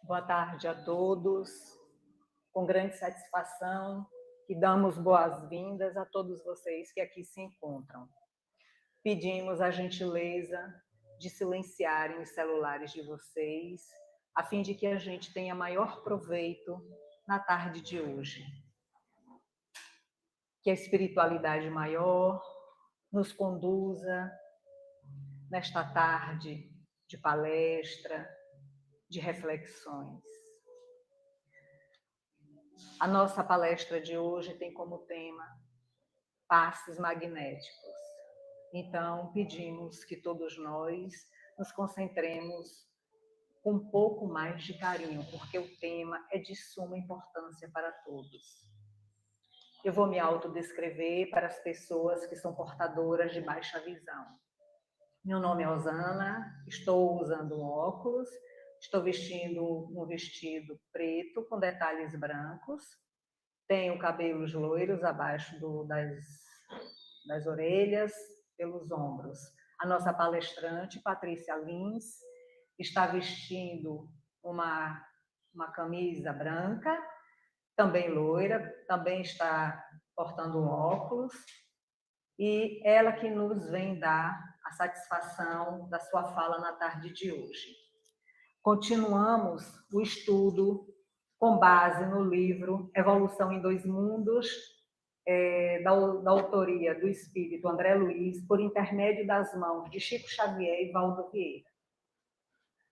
Boa tarde a todos. Com grande satisfação que damos boas-vindas a todos vocês que aqui se encontram. Pedimos a gentileza de silenciarem os celulares de vocês, a fim de que a gente tenha maior proveito na tarde de hoje. Que a espiritualidade maior nos conduza nesta tarde de palestra, de reflexões. A nossa palestra de hoje tem como tema passes magnéticos. Então, pedimos que todos nós nos concentremos com um pouco mais de carinho, porque o tema é de suma importância para todos. Eu vou me autodescrever para as pessoas que são portadoras de baixa visão. Meu nome é Osana, estou usando um óculos, estou vestindo um vestido preto com detalhes brancos, tenho cabelos loiros abaixo das orelhas, pelos ombros. A nossa palestrante, Patrícia Lins, está vestindo uma camisa branca, também loira, também está portando um óculos, e ela que nos vem dar a satisfação da sua fala na tarde de hoje. Continuamos o estudo com base no livro Evolução em Dois Mundos, da autoria do espírito André Luiz, por intermédio das mãos de Chico Xavier e Valdo Vieira.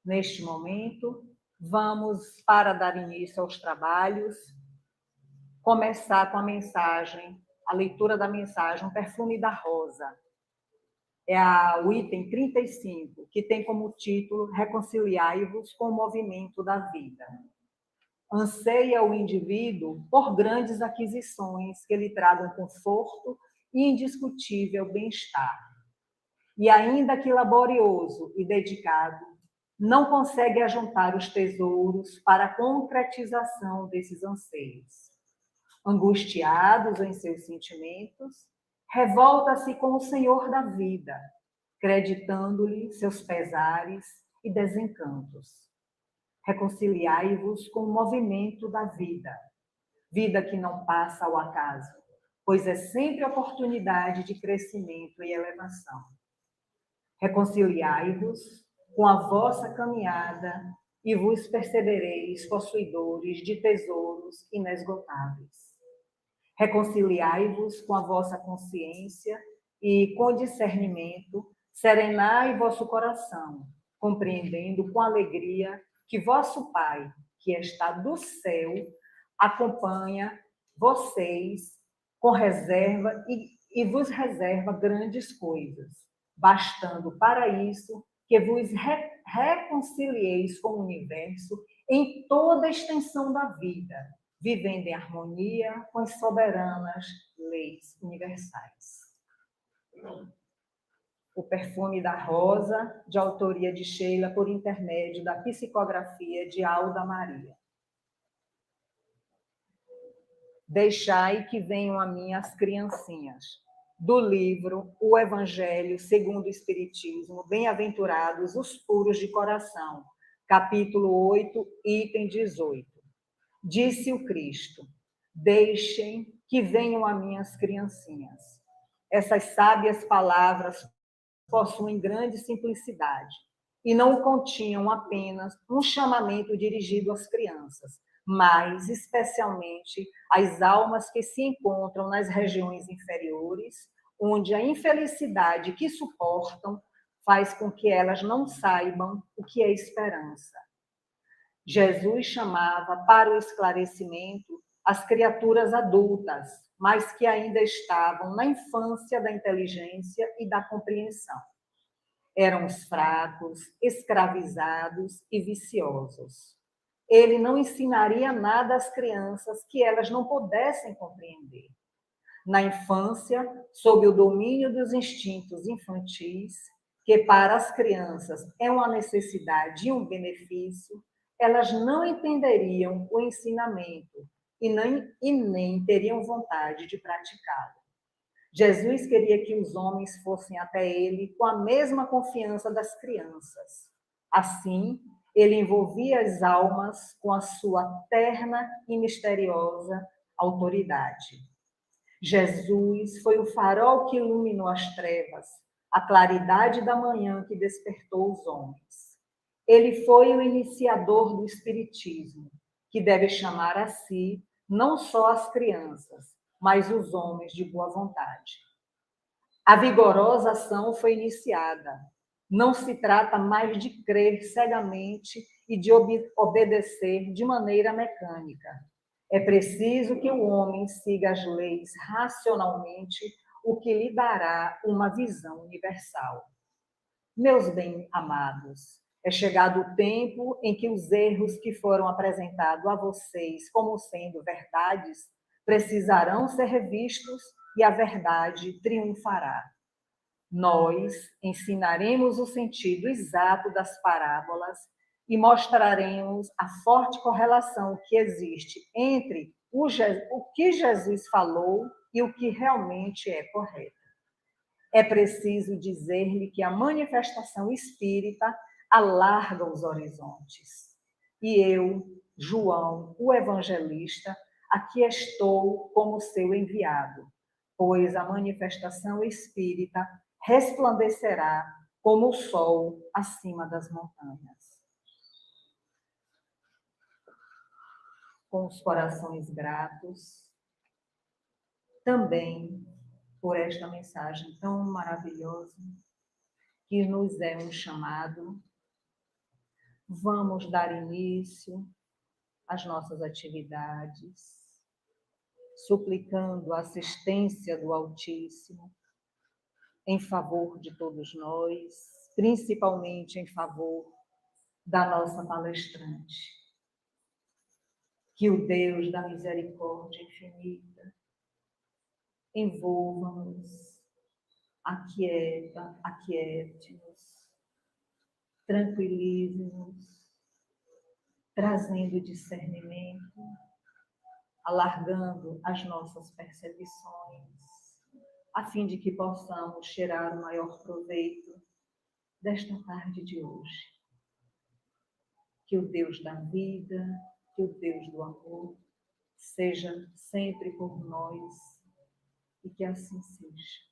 Neste momento, vamos, para dar início aos trabalhos, começar com a mensagem, a leitura da mensagem, O Perfume da Rosa. É o item 35, que tem como título Reconciliai-vos com o movimento da vida. Anseia o indivíduo por grandes aquisições que lhe tragam conforto e indiscutível bem-estar. E ainda que laborioso e dedicado, não consegue ajuntar os tesouros para a concretização desses anseios. Angustiados em seus sentimentos, revolta-se com o Senhor da vida, creditando-lhe seus pesares e desencantos. Reconciliai-vos com o movimento da vida, vida que não passa ao acaso, pois é sempre oportunidade de crescimento e elevação. Reconciliai-vos com a vossa caminhada e vos percebereis possuidores de tesouros inesgotáveis. Reconciliai-vos com a vossa consciência e, com discernimento, serenai vosso coração, compreendendo com alegria que vosso Pai, que está do céu, acompanha vocês com reserva e vos reserva grandes coisas, bastando para isso que vos reconcilieis com o universo em toda a extensão da vida, vivendo em harmonia com as soberanas leis universais. O Perfume da Rosa, de autoria de Sheila, por intermédio da psicografia de Alda Maria. Deixai que venham a mim as criancinhas. Do livro O Evangelho segundo o Espiritismo, Bem-aventurados os puros de coração, capítulo 8, item 18. Disse o Cristo: deixem que venham a mim as criancinhas. Essas sábias palavras possuem grande simplicidade e não continham apenas um chamamento dirigido às crianças, mas especialmente às almas que se encontram nas regiões inferiores, onde a infelicidade que suportam faz com que elas não saibam o que é esperança. Jesus chamava para o esclarecimento as criaturas adultas, mas que ainda estavam na infância da inteligência e da compreensão. Eram os fracos, escravizados e viciosos. Ele não ensinaria nada às crianças que elas não pudessem compreender. Na infância, sob o domínio dos instintos infantis, que para as crianças é uma necessidade e um benefício, elas não entenderiam o ensinamento e nem teriam vontade de praticá-lo. Jesus queria que os homens fossem até ele com a mesma confiança das crianças. Assim, Ele envolvia as almas com a sua terna e misteriosa autoridade. Jesus foi o farol que iluminou as trevas, a claridade da manhã que despertou os homens. Ele foi o iniciador do Espiritismo, que deve chamar a si não só as crianças, mas os homens de boa vontade. A vigorosa ação foi iniciada. Não se trata mais de crer cegamente e de obedecer de maneira mecânica. É preciso que o homem siga as leis racionalmente, o que lhe dará uma visão universal. Meus bem-amados, é chegado o tempo em que os erros que foram apresentados a vocês como sendo verdades precisarão ser revistos e a verdade triunfará. Nós ensinaremos o sentido exato das parábolas e mostraremos a forte correlação que existe entre o que Jesus falou e o que realmente é correto. É preciso dizer-lhe que a manifestação espírita alarga os horizontes. E eu, João, o evangelista, aqui estou como seu enviado, pois a manifestação espírita resplandecerá como o sol acima das montanhas. Com os corações gratos, também por esta mensagem tão maravilhosa, que nos é um chamado, vamos dar início às nossas atividades, suplicando a assistência do Altíssimo em favor de todos nós, principalmente em favor da nossa palestrante. Que o Deus da misericórdia infinita envolva-nos, aquiete-nos, tranquilize-nos, trazendo discernimento, alargando as nossas percepções, a fim de que possamos tirar o maior proveito desta tarde de hoje. Que o Deus da vida, que o Deus do amor, seja sempre por nós e que assim seja.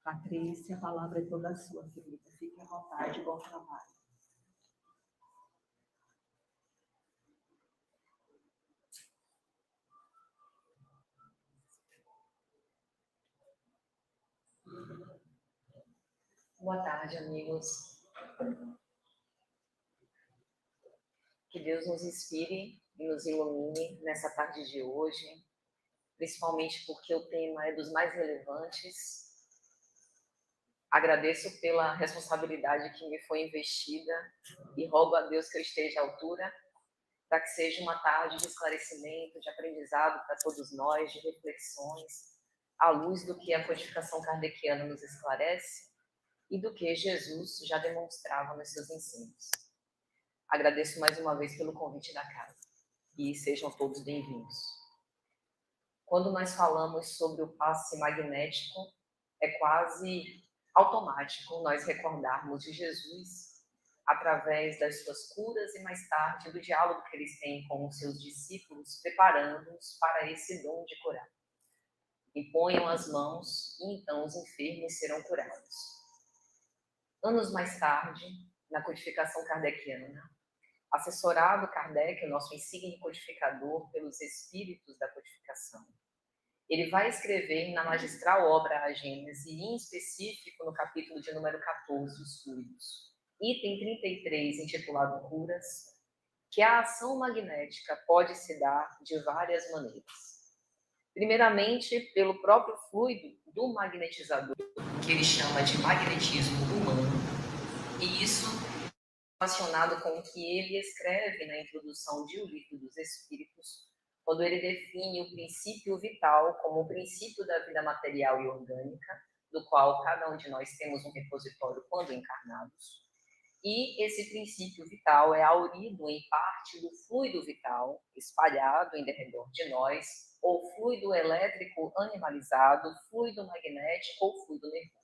Patrícia, a palavra é toda sua, querida. Fique à vontade, bom trabalho. Boa tarde, amigos. Que Deus nos inspire e nos ilumine nessa tarde de hoje, principalmente porque o tema é dos mais relevantes. Agradeço pela responsabilidade que me foi investida e rogo a Deus que eu esteja à altura, para que seja uma tarde de esclarecimento, de aprendizado para todos nós, de reflexões, à luz do que a codificação kardeciana nos esclarece e do que Jesus já demonstrava nos seus ensinos. Agradeço mais uma vez pelo convite da casa e sejam todos bem-vindos. Quando nós falamos sobre o passe magnético, é quase automático nós recordarmos de Jesus através das suas curas e mais tarde do diálogo que eles têm com os seus discípulos, preparando-os para esse dom de curar. Imponham as mãos e então os enfermos serão curados. Anos mais tarde, na codificação kardeciana, assessorado Kardec, o nosso insigne codificador, pelos espíritos da codificação, ele vai escrever na magistral obra A Gênese, e em específico no capítulo de número 14, Os Fluidos, item 33, intitulado Curas, que a ação magnética pode se dar de várias maneiras. Primeiramente, pelo próprio fluido do magnetizador, que ele chama de magnetismo humano, e isso relacionado com o que ele escreve na introdução de O Livro dos Espíritos, quando ele define o princípio vital como o princípio da vida material e orgânica, do qual cada um de nós temos um repositório quando encarnados. E esse princípio vital é aurido em parte do fluido vital, espalhado em derredor de nós, ou fluido elétrico animalizado, fluido magnético ou fluido nervoso.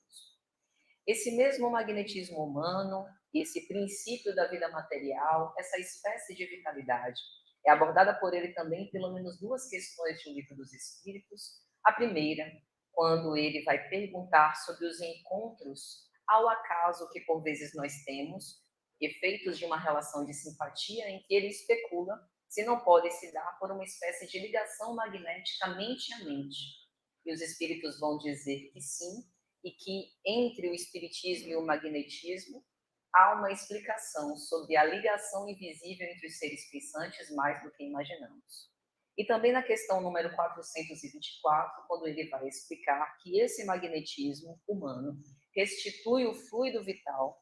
Esse mesmo magnetismo humano, esse princípio da vida material, essa espécie de vitalidade, é abordada por ele também pelo menos duas questões de O Livro dos Espíritos. A primeira, quando ele vai perguntar sobre os encontros ao acaso que por vezes nós temos, efeitos de uma relação de simpatia em que ele especula se não pode se dar por uma espécie de ligação magnética mente a mente. E os espíritos vão dizer que sim, e que entre o espiritismo e o magnetismo há uma explicação sobre a ligação invisível entre os seres pensantes mais do que imaginamos. E também na questão número 424, quando ele vai explicar que esse magnetismo humano restitui o fluido vital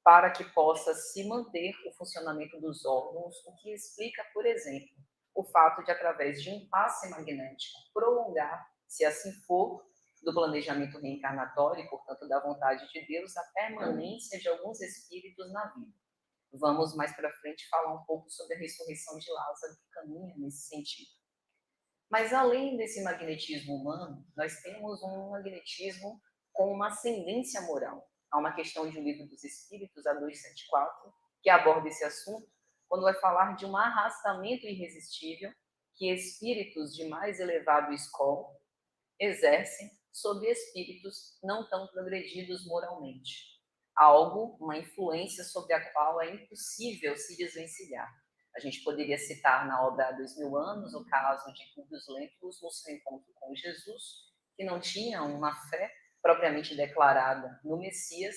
para que possa se manter o funcionamento dos órgãos, o que explica, por exemplo, o fato de, através de um passe magnético, prolongar, se assim for, do planejamento reencarnatório e, portanto, da vontade de Deus, a permanência de alguns espíritos na vida. Vamos mais para frente falar um pouco sobre a ressurreição de Lázaro, que caminha nesse sentido. Mas, além desse magnetismo humano, nós temos um magnetismo com uma ascendência moral. Há uma questão de O Livro dos Espíritos, a 274, que aborda esse assunto, quando vai falar de um arrastamento irresistível que espíritos de mais elevado escol exercem sobre espíritos não tão progredidos moralmente. Algo, uma influência sobre a qual é impossível se desvencilhar. A gente poderia citar na obra Há 2000 anos o caso de Publius Lentulus no seu encontro com Jesus, que não tinha uma fé propriamente declarada no Messias,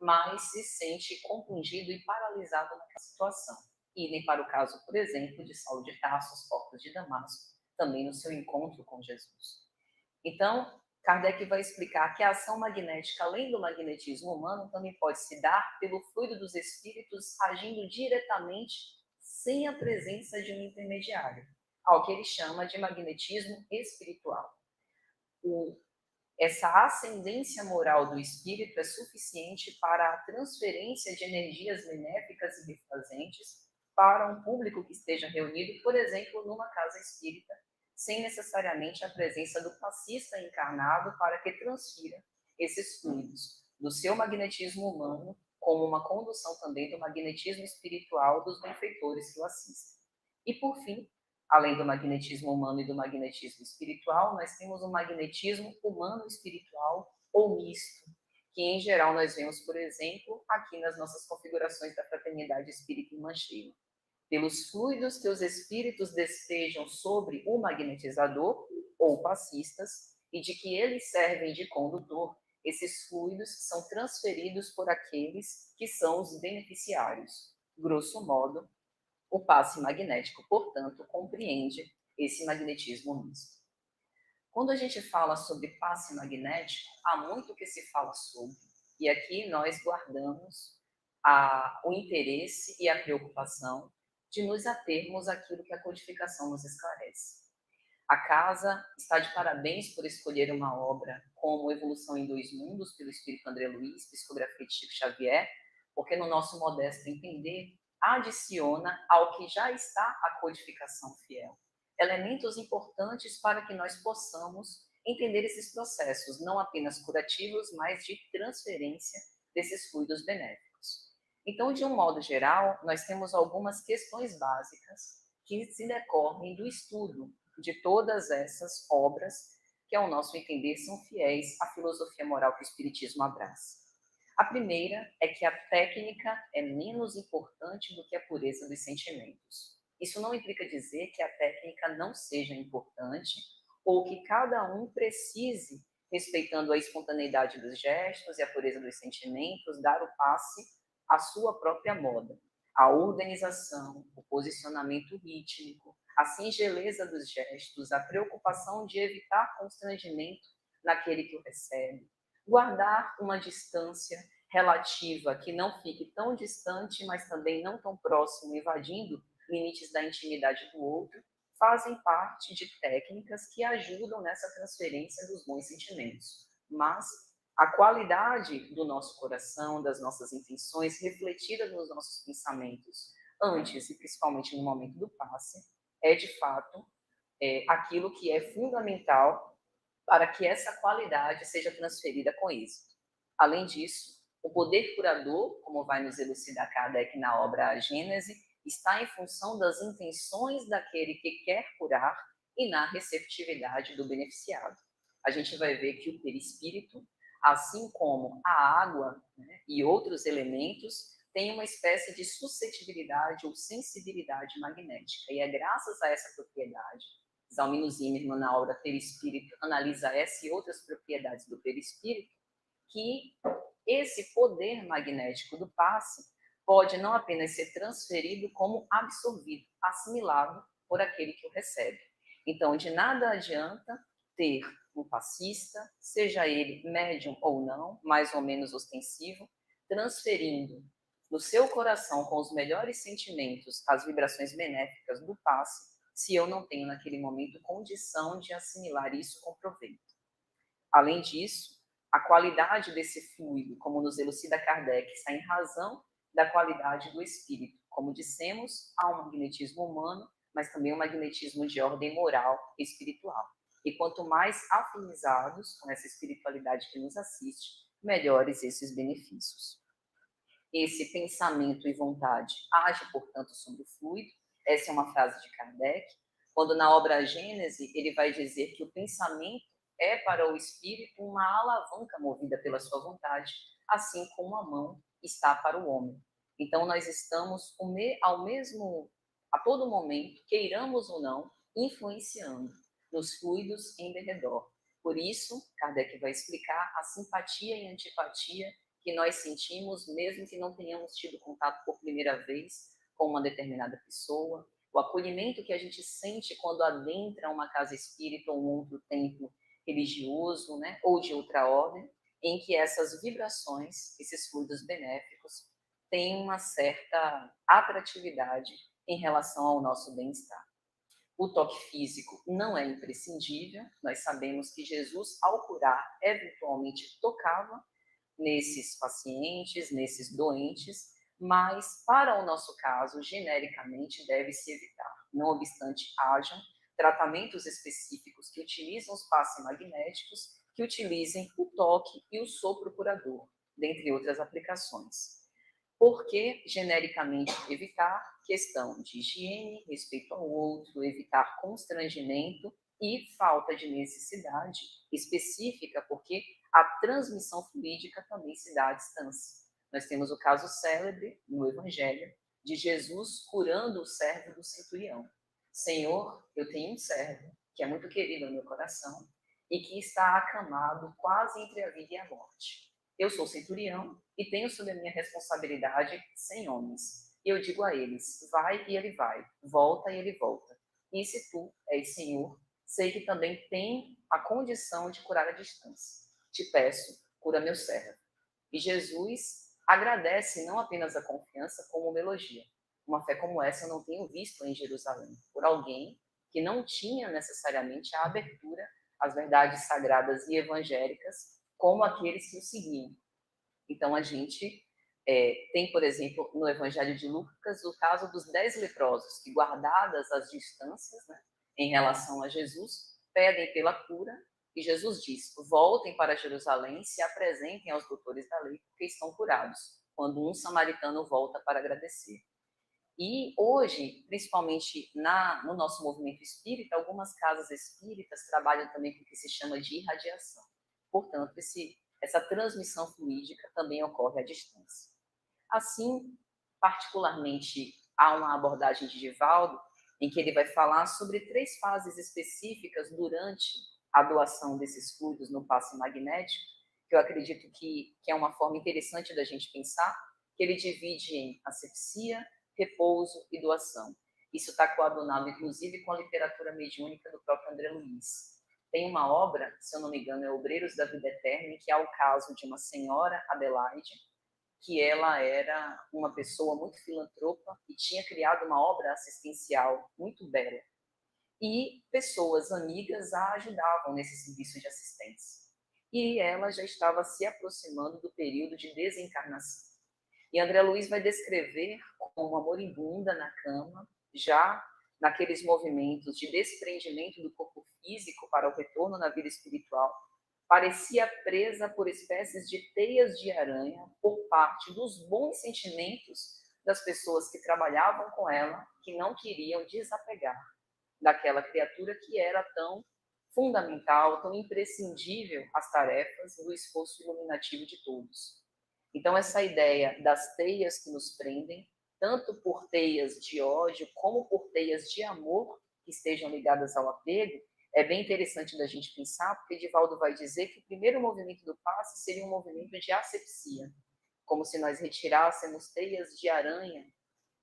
mas se sente compungido e paralisado naquela situação. Idem para o caso, por exemplo, de Saulo de Tarso, aos portos de Damasco, também no seu encontro com Jesus. Então, Kardec vai explicar que a ação magnética, além do magnetismo humano, também pode se dar pelo fluido dos espíritos agindo diretamente sem a presença de um intermediário, ao que ele chama de magnetismo espiritual. Essa ascendência moral do espírito é suficiente para a transferência de energias benéficas e refazentes para um público que esteja reunido, por exemplo, numa casa espírita, sem necessariamente a presença do passista encarnado para que transfira esses fluidos do seu magnetismo humano, como uma condução também do magnetismo espiritual dos benfeitores que o assistem. E, por fim, além do magnetismo humano e do magnetismo espiritual, nós temos o magnetismo humano-espiritual ou misto, que em geral nós vemos, por exemplo, aqui nas nossas configurações da Fraternidade Espírita em Mancheiro. Pelos fluidos que os espíritos despejam sobre o magnetizador ou passistas e de que eles servem de condutor, esses fluidos são transferidos por aqueles que são os beneficiários. Grosso modo, o passe magnético, portanto, compreende esse magnetismo misto. Quando a gente fala sobre passe magnético, há muito que se fala sobre, e aqui nós guardamos o interesse e a preocupação de nos atermos àquilo que a codificação nos esclarece. A casa está de parabéns por escolher uma obra como Evolução em Dois Mundos, pelo Espírito André Luiz, psicografia de Chico Xavier, porque no nosso modesto entender, adiciona ao que já está a codificação fiel elementos importantes para que nós possamos entender esses processos, não apenas curativos, mas de transferência desses fluidos benéficos. Então, de um modo geral, nós temos algumas questões básicas que se decorrem do estudo de todas essas obras que, ao nosso entender, são fiéis à filosofia moral que o Espiritismo abraça. A primeira é que a técnica é menos importante do que a pureza dos sentimentos. Isso não implica dizer que a técnica não seja importante ou que cada um precise, respeitando a espontaneidade dos gestos e a pureza dos sentimentos, dar o passe à sua própria moda. A organização, o posicionamento rítmico, a singeleza dos gestos, a preocupação de evitar constrangimento naquele que o recebe, guardar uma distância relativa que não fique tão distante, mas também não tão próximo, invadindo limites da intimidade do outro, fazem parte de técnicas que ajudam nessa transferência dos bons sentimentos. Mas a qualidade do nosso coração, das nossas intenções, refletida nos nossos pensamentos, antes e principalmente no momento do passe, é de fato aquilo que é fundamental para que essa qualidade seja transferida com êxito. Além disso, O poder curador, como vai nos elucidar Kardec na obra A Gênese, está em função das intenções daquele que quer curar e na receptividade do beneficiado. A gente vai ver que o perispírito, assim como a água, né, e outros elementos, tem uma espécie de suscetibilidade ou sensibilidade magnética. E é graças a essa propriedade, Zalmino Zimmermann, na obra Perispírito, analisa essa e outras propriedades do perispírito, que esse poder magnético do passe pode não apenas ser transferido, como absorvido, assimilado por aquele que o recebe. Então, de nada adianta ter um passista, seja ele médium ou não, mais ou menos ostensivo, transferindo no seu coração, com os melhores sentimentos, as vibrações benéficas do passe, se eu não tenho naquele momento condição de assimilar isso com proveito. Além disso, a qualidade desse fluido, como nos elucida Kardec, está em razão da qualidade do espírito. Como dissemos, há um magnetismo humano, mas também um magnetismo de ordem moral e espiritual. E quanto mais afinizados com essa espiritualidade que nos assiste, melhores esses benefícios. Esse pensamento e vontade age, portanto, sobre o fluido. Essa é uma frase de Kardec. Quando na obra A Gênese, ele vai dizer que o pensamento é para o espírito uma alavanca movida pela sua vontade, assim como a mão está para o homem. Então, nós estamos a todo momento, queiramos ou não, influenciando nos fluidos em derredor. Por isso, Kardec vai explicar a simpatia e antipatia que nós sentimos, mesmo que não tenhamos tido contato por primeira vez com uma determinada pessoa, o acolhimento que a gente sente quando adentra uma casa espírita ou um outro templo religioso, né, ou de outra ordem, em que essas vibrações, esses fluidos benéficos, têm uma certa atratividade em relação ao nosso bem-estar. O toque físico não é imprescindível, nós sabemos que Jesus, ao curar, eventualmente tocava nesses pacientes, nesses doentes, mas para o nosso caso, genericamente, deve-se evitar. Não obstante, hajam tratamentos específicos que utilizam os passes magnéticos, que utilizem o toque e o sopro curador, dentre outras aplicações. Por que, genericamente, evitar? Questão de higiene, respeito ao outro, evitar constrangimento e falta de necessidade específica, porque a transmissão fluídica também se dá à distância. Nós temos o caso célebre no Evangelho de Jesus curando o servo do centurião. Senhor, eu tenho um servo que é muito querido no meu coração e que está acamado quase entre a vida e a morte. Eu sou centurião e tenho sob a minha responsabilidade 100 homens. E eu digo a eles, vai e ele vai, volta e ele volta. E se tu és Senhor, sei que também tem a condição de curar à distância. Te peço, cura meu servo. E Jesus agradece não apenas a confiança, como uma elogia. Uma fé como essa eu não tenho visto em Jerusalém, por alguém que não tinha necessariamente a abertura às verdades sagradas e evangélicas, como aqueles que o seguiam. Então, a gente tem, por exemplo, no Evangelho de Lucas, o caso dos 10 leprosos, que, guardadas as distâncias, né, em relação a Jesus, pedem pela cura, e Jesus diz, voltem para Jerusalém e se apresentem aos doutores da lei, porque estão curados, quando um samaritano volta para agradecer. E hoje, principalmente no nosso movimento espírita, algumas casas espíritas trabalham também com o que se chama de irradiação. Portanto, essa transmissão fluídica também ocorre à distância. Assim, particularmente, há uma abordagem de Divaldo, em que ele vai falar sobre 3 fases específicas durante a doação desses fluidos no passe magnético, que eu acredito que é uma forma interessante da gente pensar, que ele divide em asepsia, repouso e doação. Isso está coadunado, inclusive, com a literatura mediúnica do próprio André Luiz. Tem uma obra, se eu não me engano, é Obreiros da Vida Eterna, que é o caso de uma senhora, Adelaide, que ela era uma pessoa muito filantropa e tinha criado uma obra assistencial muito bela. E pessoas amigas a ajudavam nesse serviço de assistência. E ela já estava se aproximando do período de desencarnação. E André Luiz vai descrever como uma moribunda na cama, já naqueles movimentos de desprendimento do corpo físico para o retorno na vida espiritual, parecia presa por espécies de teias de aranha por parte dos bons sentimentos das pessoas que trabalhavam com ela, que não queriam desapegar daquela criatura que era tão fundamental, tão imprescindível às tarefas do esforço iluminativo de todos. Então, essa ideia das teias que nos prendem, tanto por teias de ódio como por teias de amor que estejam ligadas ao apego, é bem interessante da gente pensar, porque Divaldo vai dizer que o primeiro movimento do passe seria um movimento de asepsia, como se nós retirássemos teias de aranha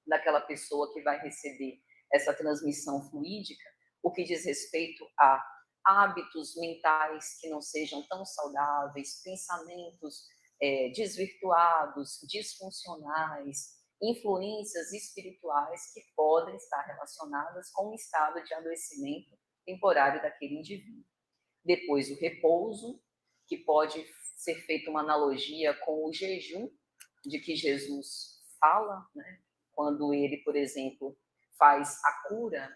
daquela pessoa que vai receber essa transmissão fluídica, o que diz respeito a hábitos mentais que não sejam tão saudáveis, pensamentos desvirtuados, disfuncionais, influências espirituais que podem estar relacionadas com um estado de adoecimento temporário daquele indivíduo. Depois, o repouso, que pode ser feita uma analogia com o jejum, de que Jesus fala, né? Quando ele, por exemplo, faz a cura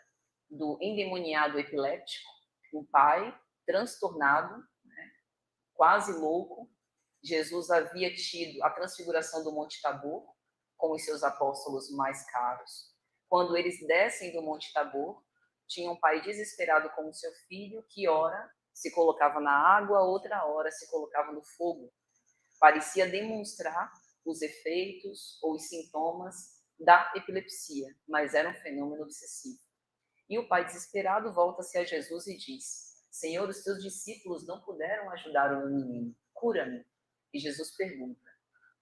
do endemoniado epiléptico, um pai transtornado, né? Quase louco. Jesus havia tido a transfiguração do Monte Tabor com os seus apóstolos mais caros. Quando eles descem do Monte Tabor, tinha um pai desesperado com o seu filho, que ora se colocava na água, outra hora se colocava no fogo. Parecia demonstrar os efeitos ou os sintomas da epilepsia, mas era um fenômeno obsessivo. E o pai desesperado volta-se a Jesus e diz: Senhor, os teus discípulos não puderam ajudar o meu menino, cura-me. E Jesus pergunta: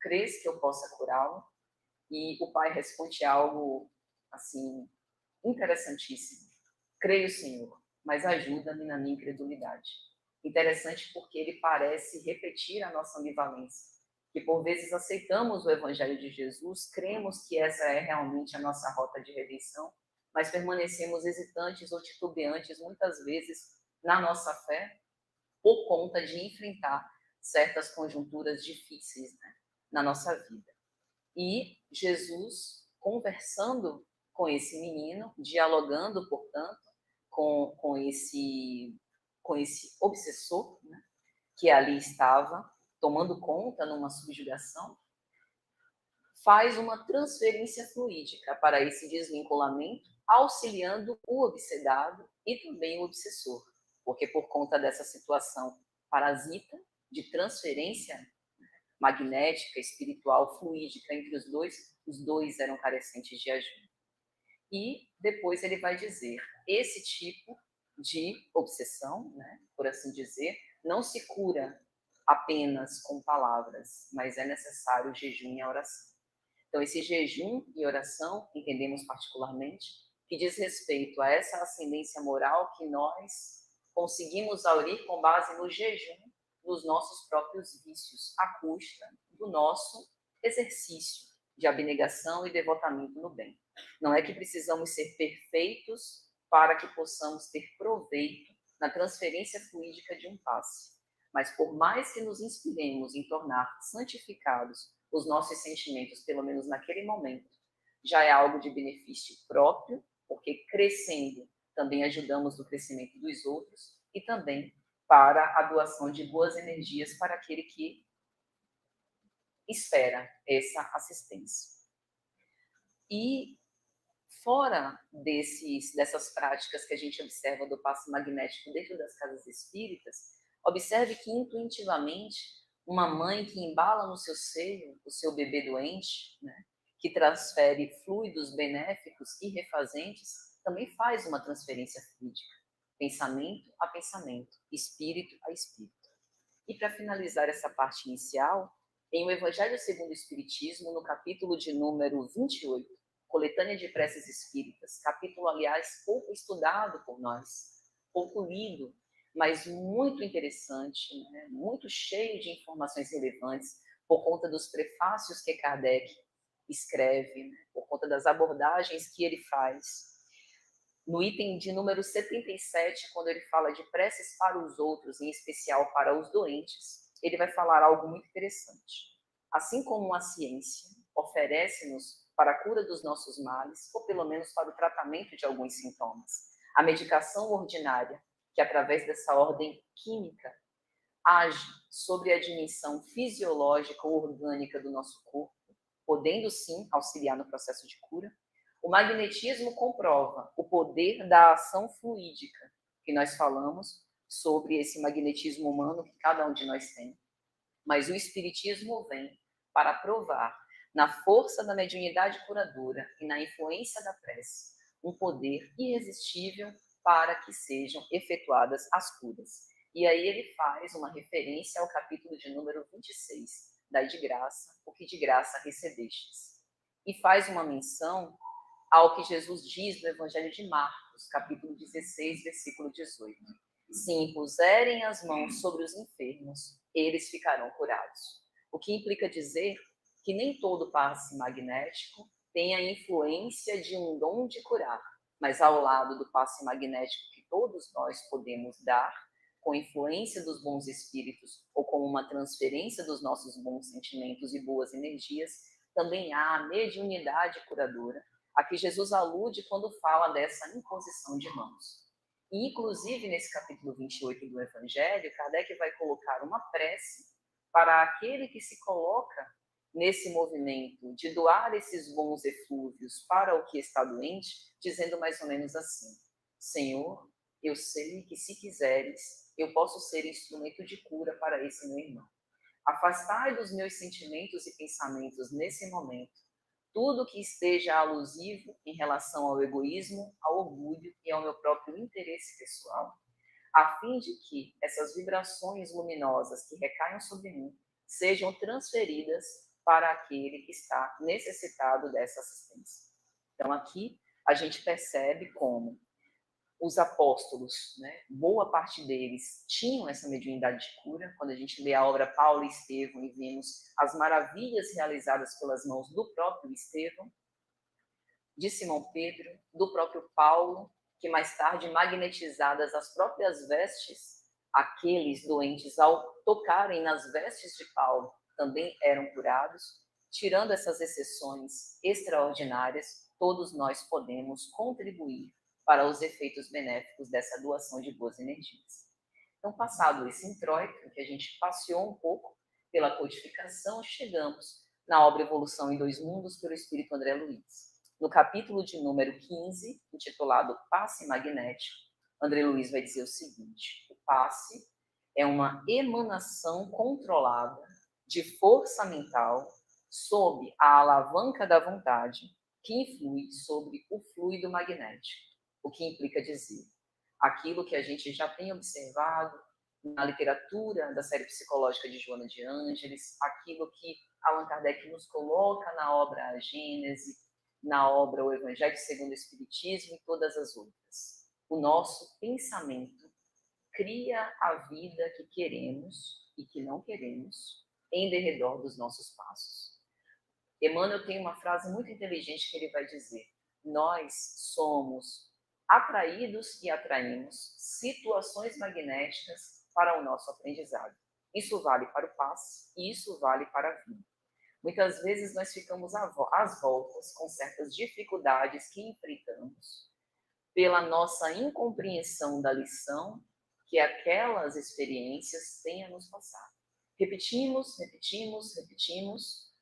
crês que eu possa curá-lo? E o pai responde algo assim interessantíssimo: creio, Senhor, mas ajuda-me na minha incredulidade. Interessante porque ele parece repetir a nossa ambivalência, que por vezes aceitamos o evangelho de Jesus, cremos que essa é realmente a nossa rota de redenção, mas permanecemos hesitantes ou titubeantes muitas vezes na nossa fé por conta de enfrentar certas conjunturas difíceis, né, na nossa vida. E Jesus, conversando com esse menino, dialogando, portanto, com esse obsessor, né, que ali estava, tomando conta numa subjugação, faz uma transferência fluídica para esse desvinculamento, auxiliando o obsedado e também o obsessor, porque por conta dessa situação parasita de transferência magnética, espiritual, fluídica entre os dois eram carecentes de ajuda. E depois ele vai dizer, esse tipo de obsessão, né, por assim dizer, não se cura apenas com palavras, mas é necessário jejum e a oração. Então, esse jejum e oração, entendemos particularmente, que diz respeito a essa ascendência moral que nós conseguimos aurir com base no jejum dos nossos próprios vícios, à custa do nosso exercício de abnegação e devotamento no bem. Não é que precisamos ser perfeitos para que possamos ter proveito na transferência fluídica de um passe, mas por mais que nos inspiremos em tornar santificados os nossos sentimentos, pelo menos naquele momento, já é algo de benefício próprio, porque crescendo também ajudamos no crescimento dos outros e também para a doação de boas energias para aquele que espera essa assistência. E fora dessas práticas que a gente observa do passe magnético dentro das casas espíritas, observe que intuitivamente uma mãe que embala no seu seio o seu bebê doente, né, que transfere fluidos benéficos e refazentes, também faz uma transferência fluídica, pensamento a pensamento, espírito a espírito. E para finalizar essa parte inicial, em O Evangelho segundo o Espiritismo, no capítulo de número 28, Coletânea de Preces Espíritas, capítulo, aliás, pouco estudado por nós, pouco lido, mas muito interessante, né? Muito cheio de informações relevantes, por conta dos prefácios que Kardec escreve, né? Por conta das abordagens que ele faz. No item de número 77, quando ele fala de preces para os outros, em especial para os doentes, ele vai falar algo muito interessante. Assim como a ciência oferece-nos para a cura dos nossos males, ou pelo menos para o tratamento de alguns sintomas, a medicação ordinária, que através dessa ordem química age sobre a dimensão fisiológica ou orgânica do nosso corpo, podendo sim auxiliar no processo de cura. O magnetismo comprova o poder da ação fluídica, que nós falamos sobre esse magnetismo humano que cada um de nós tem. Mas o espiritismo vem para provar, na força da mediunidade curadora e na influência da prece, um poder irresistível para que sejam efetuadas as curas. E aí ele faz uma referência ao capítulo de número 26, dai de graça o que de graça recebestes. E faz uma menção ao que Jesus diz no Evangelho de Marcos, capítulo 16, versículo 18. Se impuserem as mãos sobre os enfermos, eles ficarão curados. O que implica dizer que nem todo passe magnético tem a influência de um dom de curar, mas ao lado do passe magnético que todos nós podemos dar, com influência dos bons espíritos ou com uma transferência dos nossos bons sentimentos e boas energias, também há a mediunidade curadora, a que Jesus alude quando fala dessa imposição de mãos. E, inclusive, nesse capítulo 28 do Evangelho, Kardec vai colocar uma prece para aquele que se coloca nesse movimento de doar esses bons eflúvios para o que está doente, dizendo mais ou menos assim: Senhor, eu sei que se quiseres, eu posso ser instrumento de cura para esse meu irmão. Afastai dos meus sentimentos e pensamentos nesse momento tudo que esteja alusivo em relação ao egoísmo, ao orgulho e ao meu próprio interesse pessoal, a fim de que essas vibrações luminosas que recaiam sobre mim sejam transferidas para aquele que está necessitado dessa assistência. Então, aqui a gente percebe como os apóstolos, né, boa parte deles tinham essa mediunidade de cura. Quando a gente lê a obra Paulo e Estevão e vemos as maravilhas realizadas pelas mãos do próprio Estevão, de Simão Pedro, do próprio Paulo, que mais tarde, magnetizadas as próprias vestes, aqueles doentes, ao tocarem nas vestes de Paulo, também eram curados. Tirando essas exceções extraordinárias, todos nós podemos contribuir para os efeitos benéficos dessa doação de boas energias. Então, passado esse introito, que a gente passeou um pouco pela codificação, chegamos na obra Evolução em Dois Mundos, pelo Espírito André Luiz. No capítulo de número 15, intitulado Passe Magnético, André Luiz vai dizer o seguinte: o passe é uma emanação controlada de força mental sob a alavanca da vontade que influi sobre o fluido magnético. O que implica dizer aquilo que a gente já tem observado na literatura da série psicológica de Joana de Ângeles, aquilo que Allan Kardec nos coloca na obra A Gênese, na obra O Evangelho segundo o Espiritismo e todas as outras. O nosso pensamento cria a vida que queremos e que não queremos em derredor dos nossos passos. Emmanuel tem uma frase muito inteligente que ele vai dizer: nós somos atraídos e atraímos situações magnéticas para o nosso aprendizado. Isso vale para o passe e isso vale para a vida. Muitas vezes nós ficamos às voltas com certas dificuldades que enfrentamos pela nossa incompreensão da lição que aquelas experiências têm a nos passar. Repetimos,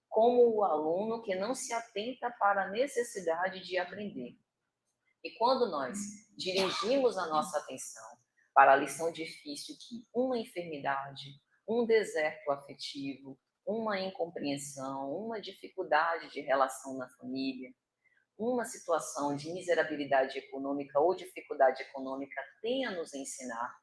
como o aluno que não se atenta para a necessidade de aprender. E quando nós dirigimos a nossa atenção para a lição difícil que uma enfermidade, um deserto afetivo, uma incompreensão, uma dificuldade de relação na família, uma situação de miserabilidade econômica ou dificuldade econômica tem a nos ensinar,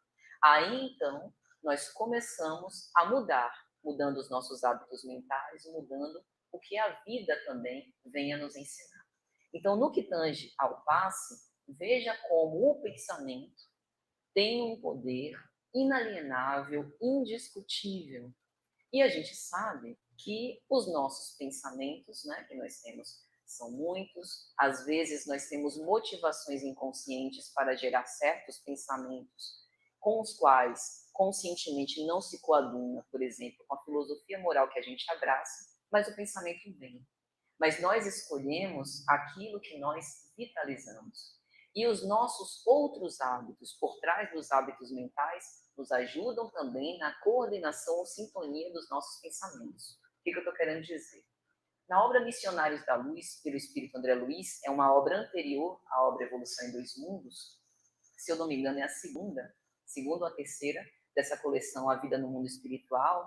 aí então nós começamos a mudar, mudando os nossos hábitos mentais, mudando o que a vida também vem a nos ensinar. Então, no que tange ao passe, veja como o pensamento tem um poder inalienável, indiscutível. E a gente sabe que os nossos pensamentos, né, que nós temos, são muitos. Às vezes nós temos motivações inconscientes para gerar certos pensamentos com os quais conscientemente não se coaduna, por exemplo, com a filosofia moral que a gente abraça, mas o pensamento vem. Mas nós escolhemos aquilo que nós vitalizamos. E os nossos outros hábitos, por trás dos hábitos mentais, nos ajudam também na coordenação ou sintonia dos nossos pensamentos. O que eu estou querendo dizer? Na obra Missionários da Luz, pelo Espírito André Luiz, é uma obra anterior à obra Evolução em Dois Mundos, se eu não me engano é a segunda ou a terceira dessa coleção A Vida no Mundo Espiritual.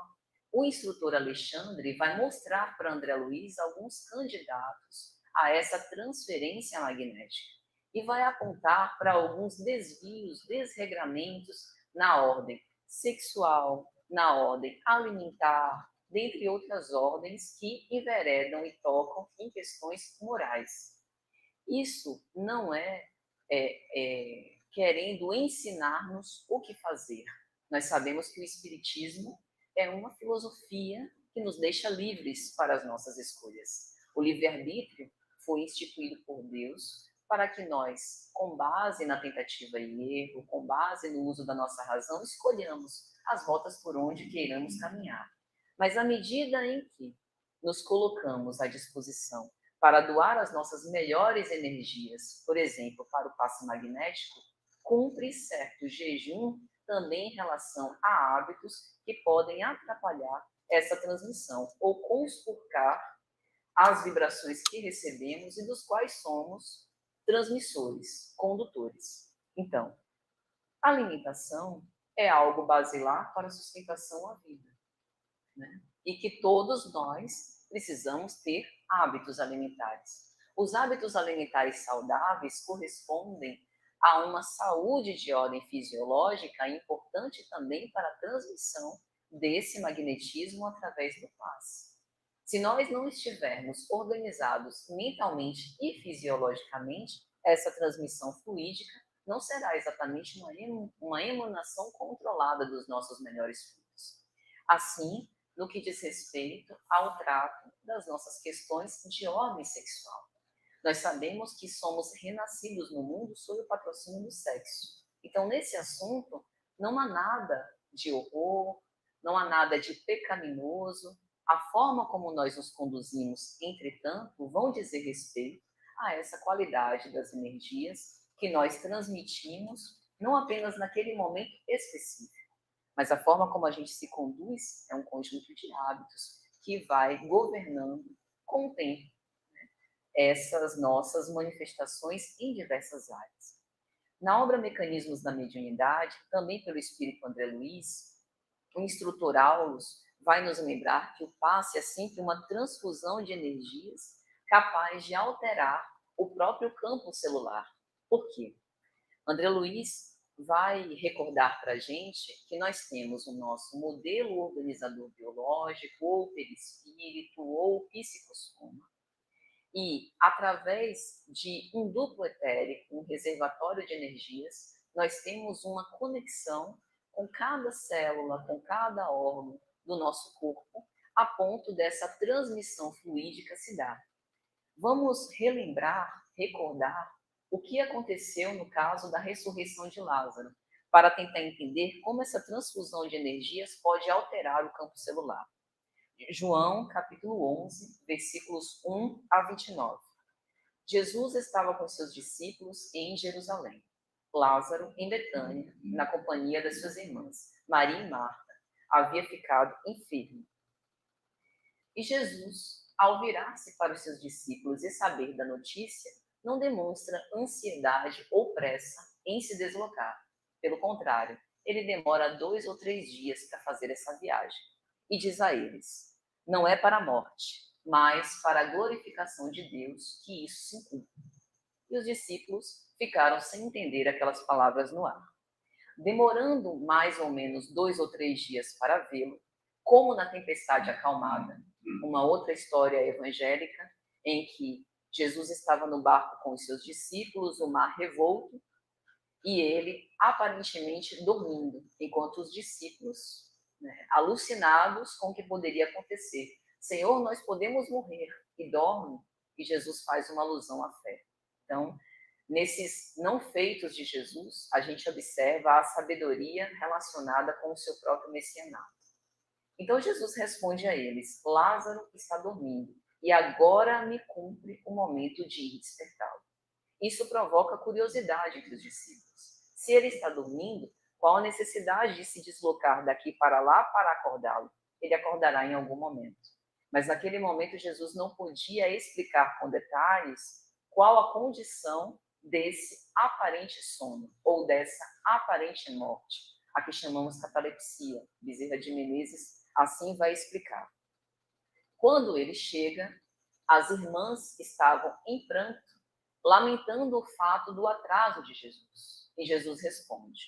O instrutor Alexandre vai mostrar para André Luiz alguns candidatos a essa transferência magnética e vai apontar para alguns desvios, desregramentos na ordem sexual, na ordem alimentar, dentre outras ordens que enveredam e tocam em questões morais. Isso não é querendo ensinar-nos o que fazer. Nós sabemos que o Espiritismo é uma filosofia que nos deixa livres para as nossas escolhas. O livre-arbítrio foi instituído por Deus para que nós, com base na tentativa e erro, com base no uso da nossa razão, escolhamos as rotas por onde queiramos caminhar. Mas à medida em que nos colocamos à disposição para doar as nossas melhores energias, por exemplo, para o passe magnético, cumpre certo jejum também em relação a hábitos que podem atrapalhar essa transmissão ou conspurcar as vibrações que recebemos e dos quais somos transmissores, condutores. Então, a alimentação é algo basilar para a sustentação à vida, né? E que todos nós precisamos ter hábitos alimentares. Os hábitos alimentares saudáveis correspondem a uma saúde de ordem fisiológica importante também para a transmissão desse magnetismo através do passe. Se nós não estivermos organizados mentalmente e fisiologicamente, essa transmissão fluídica não será exatamente uma emanação controlada dos nossos melhores frutos. Assim, no que diz respeito ao trato das nossas questões de ordem sexual. Nós sabemos que somos renascidos no mundo sob o patrocínio do sexo. Então, nesse assunto, não há nada de horror, não há nada de pecaminoso. A forma como nós nos conduzimos, entretanto, vão dizer respeito a essa qualidade das energias que nós transmitimos, não apenas naquele momento específico, mas a forma como a gente se conduz é um conjunto de hábitos que vai governando com o tempo, né, essas nossas manifestações em diversas áreas. Na obra Mecanismos da Mediunidade, também pelo Espírito André Luiz, o instrutor Aulus vai nos lembrar que o passe é sempre uma transfusão de energias capaz de alterar o próprio campo celular. Por quê? André Luiz vai recordar para a gente que nós temos o nosso modelo organizador biológico, ou perispírito, ou psicossoma. E, através de um duplo etérico, um reservatório de energias, nós temos uma conexão com cada célula, com cada órgão do nosso corpo, a ponto dessa transmissão fluídica se dar. Vamos recordar o que aconteceu no caso da ressurreição de Lázaro, para tentar entender como essa transfusão de energias pode alterar o campo celular. João, capítulo 11, versículos 1 a 29. Jesus estava com seus discípulos em Jerusalém. Lázaro, em Betânia, na companhia das suas irmãs, Maria e Marta, havia ficado enfermo. E Jesus, ao virar-se para os seus discípulos e saber da notícia, não demonstra ansiedade ou pressa em se deslocar. Pelo contrário, ele demora 2 ou 3 dias para fazer essa viagem. E diz a eles: não é para a morte, mas para a glorificação de Deus que isso se cumpre. E os discípulos ficaram sem entender aquelas palavras no ar. Demorando mais ou menos 2 ou 3 dias para vê-lo, como na tempestade acalmada, uma outra história evangélica em que Jesus estava no barco com os seus discípulos, o mar revolto, e ele aparentemente dormindo, enquanto os discípulos, alucinados com o que poderia acontecer. Senhor, nós podemos morrer, e dorme, e Jesus faz uma alusão à fé. Então, nesses não feitos de Jesus, a gente observa a sabedoria relacionada com o seu próprio messianato. Então, Jesus responde a eles: Lázaro está dormindo, e agora me cumpre o momento de ir despertá-lo. Isso provoca curiosidade entre os discípulos. Se ele está dormindo, qual a necessidade de se deslocar daqui para lá para acordá-lo? Ele acordará em algum momento. Mas naquele momento Jesus não podia explicar com detalhes qual a condição desse aparente sono ou dessa aparente morte, a que chamamos catalepsia. Bezerra de Menezes assim vai explicar. Quando ele chega, as irmãs estavam em pranto, lamentando o fato do atraso de Jesus. E Jesus responde: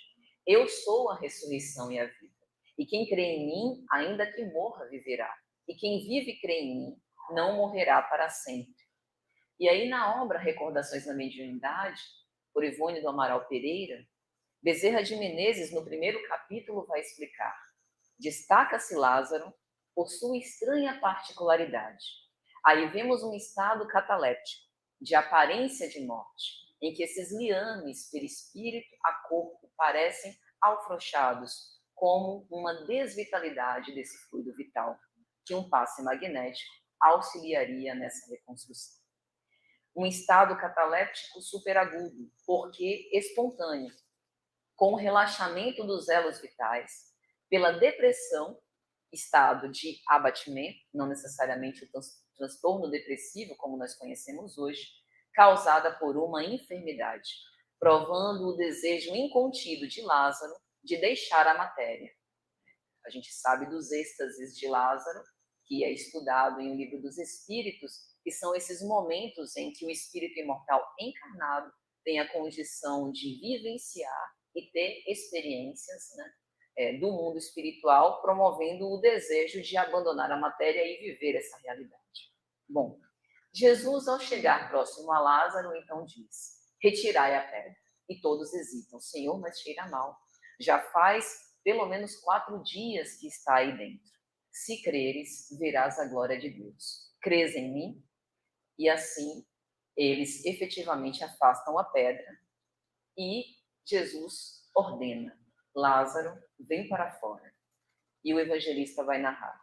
eu sou a ressurreição e a vida. E quem crê em mim, ainda que morra, viverá. E quem vive e crê em mim, não morrerá para sempre. E aí, na obra Recordações da Mediunidade, por Ivone do Amaral Pereira, Bezerra de Menezes, no primeiro capítulo, vai explicar: destaca-se Lázaro por sua estranha particularidade. Aí vemos um estado cataléptico, de aparência de morte, em que esses liames, perispírito a corpo, parecem afrouxados, como uma desvitalidade desse fluido vital, que um passe magnético auxiliaria nessa reconstrução. Um estado cataléptico superagudo, porque espontâneo, com o relaxamento dos elos vitais, pela depressão, estado de abatimento, não necessariamente o transtorno depressivo, como nós conhecemos hoje, causada por uma enfermidade, provando o desejo incontido de Lázaro de deixar a matéria. A gente sabe dos êxtases de Lázaro, que é estudado em O Livro dos Espíritos, que são esses momentos em que o espírito imortal encarnado tem a condição de vivenciar e ter experiências, né, do mundo espiritual, promovendo o desejo de abandonar a matéria e viver essa realidade. Bom, Jesus, ao chegar próximo a Lázaro, então diz: retirai a pedra. E todos hesitam: Senhor, mas cheira mal. Já faz pelo menos 4 dias que está aí dentro. Se creres, verás a glória de Deus. Crês em mim? E assim, eles efetivamente afastam a pedra e Jesus ordena: Lázaro, vem para fora. E o evangelista vai narrar: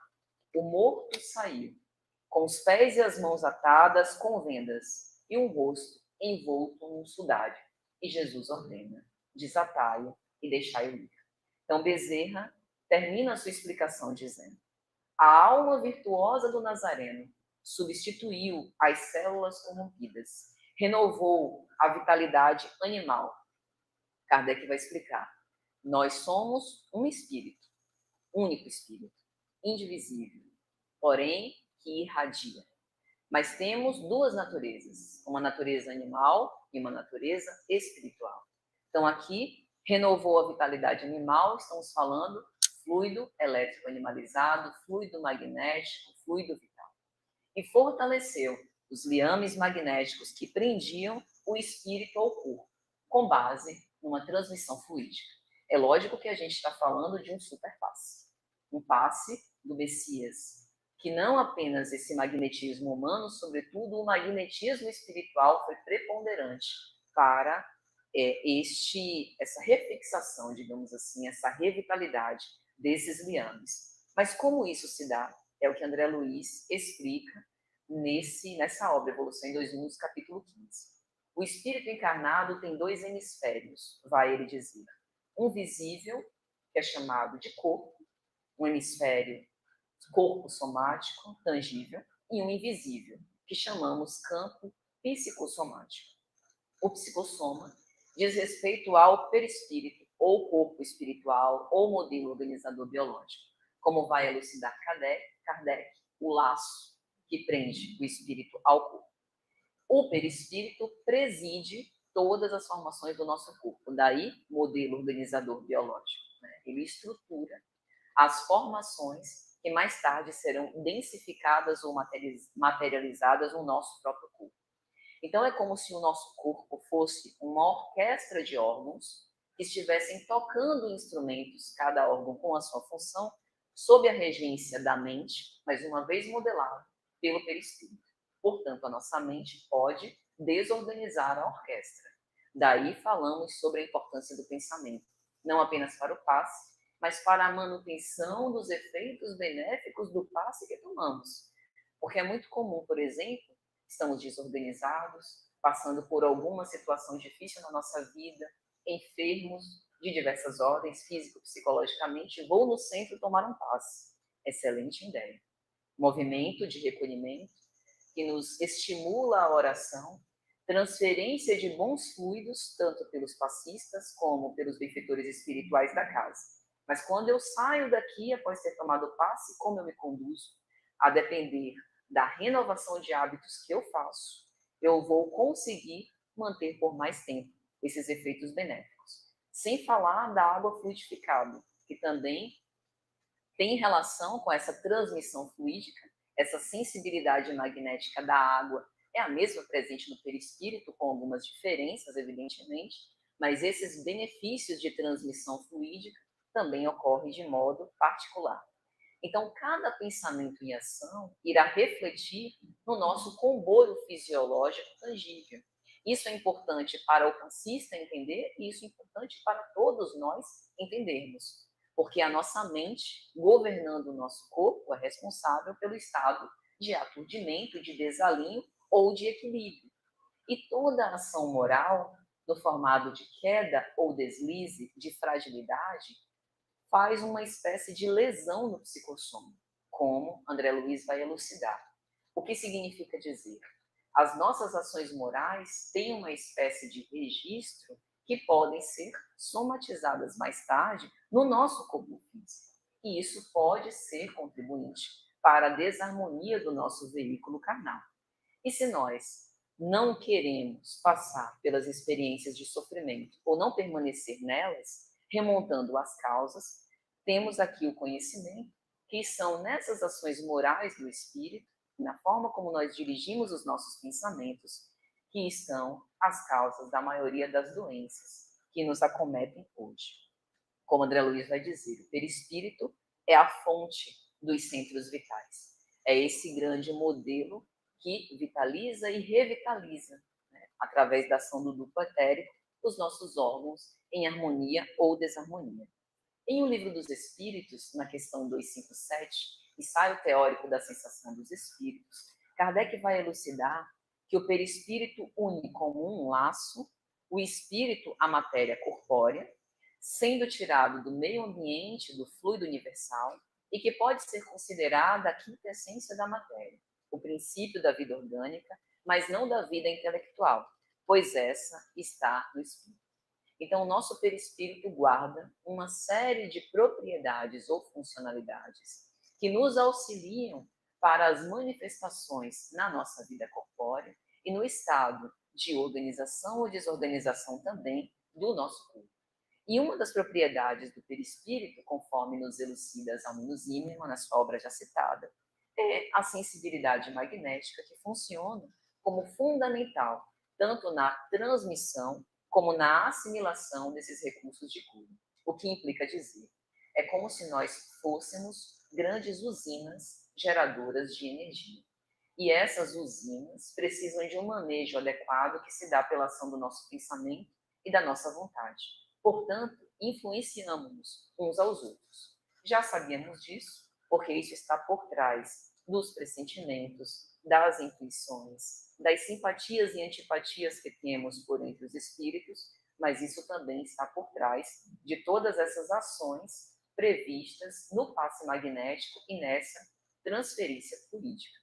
o morto saiu, com os pés e as mãos atadas com vendas e um rosto envolto num sudário. E Jesus ordena: desatai-o e deixai-o ir. Então Bezerra termina a sua explicação dizendo: a alma virtuosa do Nazareno substituiu as células corrompidas, renovou a vitalidade animal. Kardec vai explicar: nós somos um espírito, único espírito, indivisível, porém que irradia. Mas temos 2 naturezas, uma natureza animal e uma natureza espiritual. Então aqui, renovou a vitalidade animal, estamos falando fluido elétrico animalizado, fluido magnético, fluido vital. E fortaleceu os liames magnéticos que prendiam o espírito ao corpo, com base numa transmissão fluídica. É lógico que a gente está falando de um superpasse, um passe do Messias, que não apenas esse magnetismo humano, sobretudo o magnetismo espiritual foi preponderante para essa refixação, digamos assim, essa revitalidade desses liames. Mas como isso se dá? É o que André Luiz explica nessa obra, Evolução em 2 Mundos, capítulo 15. O espírito encarnado tem 2 hemisférios, vai ele dizer. Um visível, que é chamado de corpo, um hemisfério corpo somático, tangível, e um invisível, que chamamos campo psicossomático. O psicossoma diz respeito ao perispírito, ou corpo espiritual, ou modelo organizador biológico, como vai elucidar Kardec, o laço que prende o espírito ao corpo. O perispírito preside todas as formações do nosso corpo, daí modelo organizador biológico, né? Ele estrutura as formações que mais tarde serão densificadas ou materializadas no nosso próprio corpo. Então é como se o nosso corpo fosse uma orquestra de órgãos que estivessem tocando instrumentos, cada órgão com a sua função, sob a regência da mente, mas uma vez modelado pelo perispírito. Portanto, a nossa mente pode desorganizar a orquestra. Daí falamos sobre a importância do pensamento, não apenas para o passe, mas para a manutenção dos efeitos benéficos do passe que tomamos. Porque é muito comum, por exemplo, estamos desorganizados, passando por alguma situação difícil na nossa vida, enfermos de diversas ordens, físico-psicologicamente, vou no centro tomar um passe. Excelente ideia. Movimento de recolhimento que nos estimula a oração, transferência de bons fluidos, tanto pelos passistas como pelos benfeitores espirituais da casa. Mas quando eu saio daqui, após ter tomado o passe, como eu me conduzo, a depender da renovação de hábitos que eu faço, eu vou conseguir manter por mais tempo esses efeitos benéficos. Sem falar da água fluidificada, que também tem relação com essa transmissão fluídica, essa sensibilidade magnética da água é a mesma presente no perispírito, com algumas diferenças, evidentemente, mas esses benefícios de transmissão fluídica também ocorrem de modo particular. Então, cada pensamento em ação irá refletir no nosso comboio fisiológico tangível. Isso é importante para o passista entender e isso é importante para todos nós entendermos. Porque a nossa mente, governando o nosso corpo, é responsável pelo estado de aturdimento, de desalinho ou de equilíbrio. E toda ação moral, no formato de queda ou deslize, de fragilidade, faz uma espécie de lesão no psicossoma, como André Luiz vai elucidar. O que significa dizer? As nossas ações morais têm uma espécie de registro que podem ser somatizadas mais tarde no nosso corpo físico. E isso pode ser contribuinte para a desarmonia do nosso veículo carnal. E se nós não queremos passar pelas experiências de sofrimento ou não permanecer nelas, remontando as causas, temos aqui o conhecimento que são nessas ações morais do espírito, na forma como nós dirigimos os nossos pensamentos, que estão as causas da maioria das doenças que nos acometem hoje. Como André Luiz vai dizer, o perispírito é a fonte dos centros vitais. É esse grande modelo que vitaliza e revitaliza, né, através da ação do duplo etérico, os nossos órgãos em harmonia ou desarmonia. Em O Livro dos Espíritos, na questão 257, ensaio teórico da sensação dos espíritos, Kardec vai elucidar que o perispírito une como um laço o espírito à matéria corpórea, sendo tirado do meio ambiente, do fluido universal, e que pode ser considerada a quintessência da matéria, o princípio da vida orgânica, mas não da vida intelectual, pois essa está no espírito. Então, o nosso perispírito guarda uma série de propriedades ou funcionalidades que nos auxiliam para as manifestações na nossa vida corpórea e no estado de organização ou desorganização também do nosso corpo. E uma das propriedades do perispírito, conforme nos elucida Zalmino Zimmermann, na sua obra já citada, é a sensibilidade magnética que funciona como fundamental, tanto na transmissão como na assimilação desses recursos de cura. O que implica dizer? É como se nós fôssemos grandes usinas geradoras de energia. E essas usinas precisam de um manejo adequado que se dá pela ação do nosso pensamento e da nossa vontade. Portanto, influenciamos-nos uns aos outros. Já sabíamos disso, porque isso está por trás dos pressentimentos, das intuições, das simpatias e antipatias que temos por entre os espíritos, mas isso também está por trás de todas essas ações previstas no passe magnético e nessa transferência fluídica.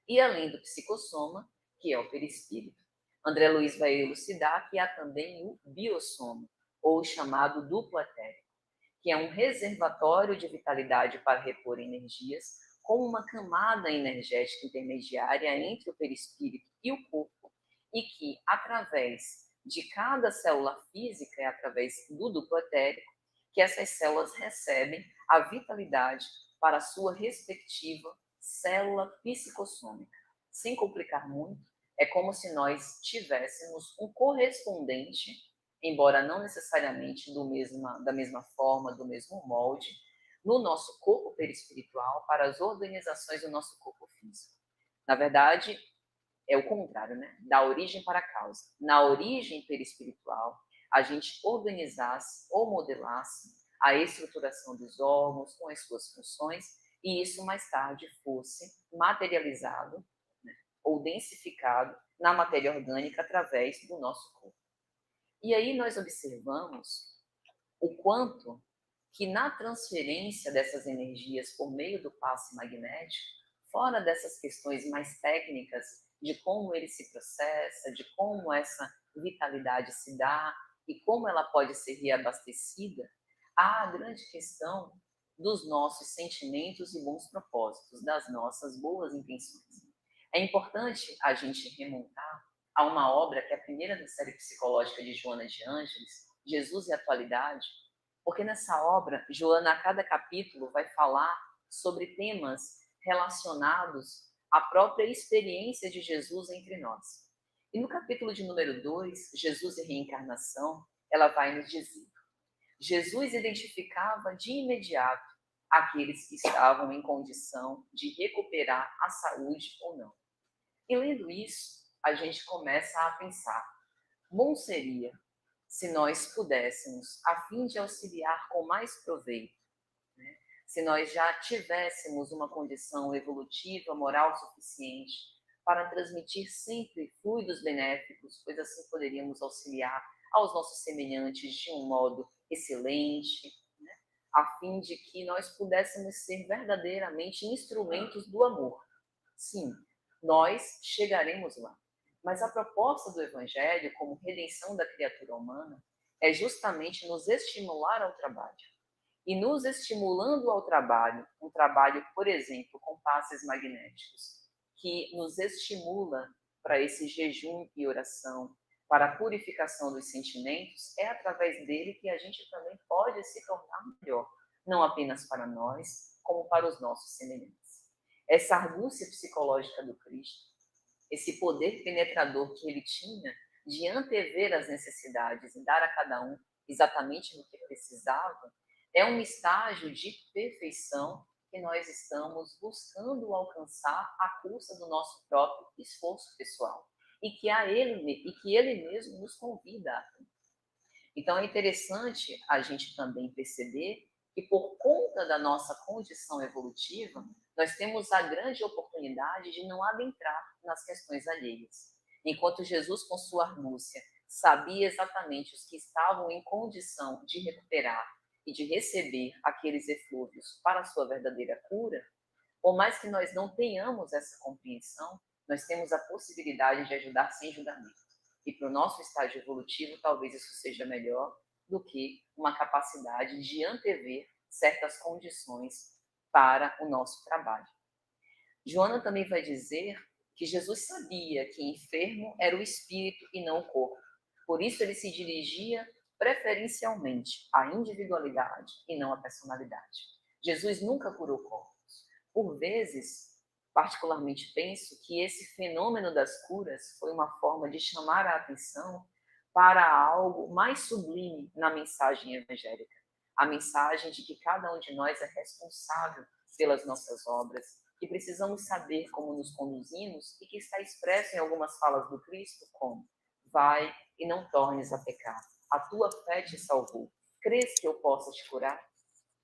E além do psicossoma, que é o perispírito, André Luiz vai elucidar que há também o biossoma, ou chamado duplo etérico, que é um reservatório de vitalidade para repor energias, como uma camada energética intermediária entre o perispírito e o corpo, e que, através de cada célula física e através do duplo etérico, que essas células recebem a vitalidade para a sua respectiva célula psicossômica. Sem complicar muito, é como se nós tivéssemos um correspondente, embora não necessariamente da mesma forma, do mesmo molde, no nosso corpo perispiritual para as organizações do nosso corpo físico. Na verdade, é o contrário, né? Da origem para a causa. Na origem perispiritual, a gente organizasse ou modelasse a estruturação dos órgãos com as suas funções e isso mais tarde fosse materializado, né, ou densificado na matéria orgânica através do nosso corpo. E aí nós observamos o quanto que na transferência dessas energias por meio do passe magnético, fora dessas questões mais técnicas de como ele se processa, de como essa vitalidade se dá e como ela pode ser reabastecida, há a grande questão dos nossos sentimentos e bons propósitos, das nossas boas intenções. É importante a gente remontar a uma obra que é a primeira da série psicológica de Joana de Ângeles, Jesus e a Atualidade, porque nessa obra, Joana, a cada capítulo, vai falar sobre temas relacionados à própria experiência de Jesus entre nós. E no capítulo de número 2, Jesus e Reencarnação, ela vai nos dizer: Jesus identificava de imediato aqueles que estavam em condição de recuperar a saúde ou não. E lendo isso, a gente começa a pensar: bom seria se nós pudéssemos, a fim de auxiliar com mais proveito, né? Se nós já tivéssemos uma condição evolutiva, moral suficiente para transmitir sempre fluidos benéficos, pois assim poderíamos auxiliar aos nossos semelhantes de um modo excelente, né? A fim de que nós pudéssemos ser verdadeiramente instrumentos do amor. Sim, nós chegaremos lá. Mas a proposta do Evangelho, como redenção da criatura humana, é justamente nos estimular ao trabalho. E nos estimulando ao trabalho, um trabalho, por exemplo, com passes magnéticos, que nos estimula para esse jejum e oração, para a purificação dos sentimentos, é através dele que a gente também pode se tornar melhor, não apenas para nós, como para os nossos semelhantes. Essa argúcia psicológica do Cristo, esse poder penetrador que ele tinha de antever as necessidades e dar a cada um exatamente o que precisava, é um estágio de perfeição que nós estamos buscando alcançar à custa do nosso próprio esforço pessoal e que ele mesmo nos convida a. Então é interessante a gente também perceber que por conta da nossa condição evolutiva, nós temos a grande oportunidade de não adentrar nas questões alheias. Enquanto Jesus, com sua argúcia, sabia exatamente os que estavam em condição de recuperar e de receber aqueles eflúvios para a sua verdadeira cura, por mais que nós não tenhamos essa compreensão, nós temos a possibilidade de ajudar sem julgamento. E para o nosso estágio evolutivo, talvez isso seja melhor do que uma capacidade de antever certas condições para o nosso trabalho. Joana também vai dizer que Jesus sabia que enfermo era o espírito e não o corpo. Por isso ele se dirigia preferencialmente à individualidade e não à personalidade. Jesus nunca curou corpos. Por vezes, particularmente penso que esse fenômeno das curas foi uma forma de chamar a atenção para algo mais sublime na mensagem evangélica. A mensagem de que cada um de nós é responsável pelas nossas obras, que precisamos saber como nos conduzimos e que está expresso em algumas falas do Cristo como: vai e não tornes a pecar. A tua fé te salvou. Crês que eu possa te curar?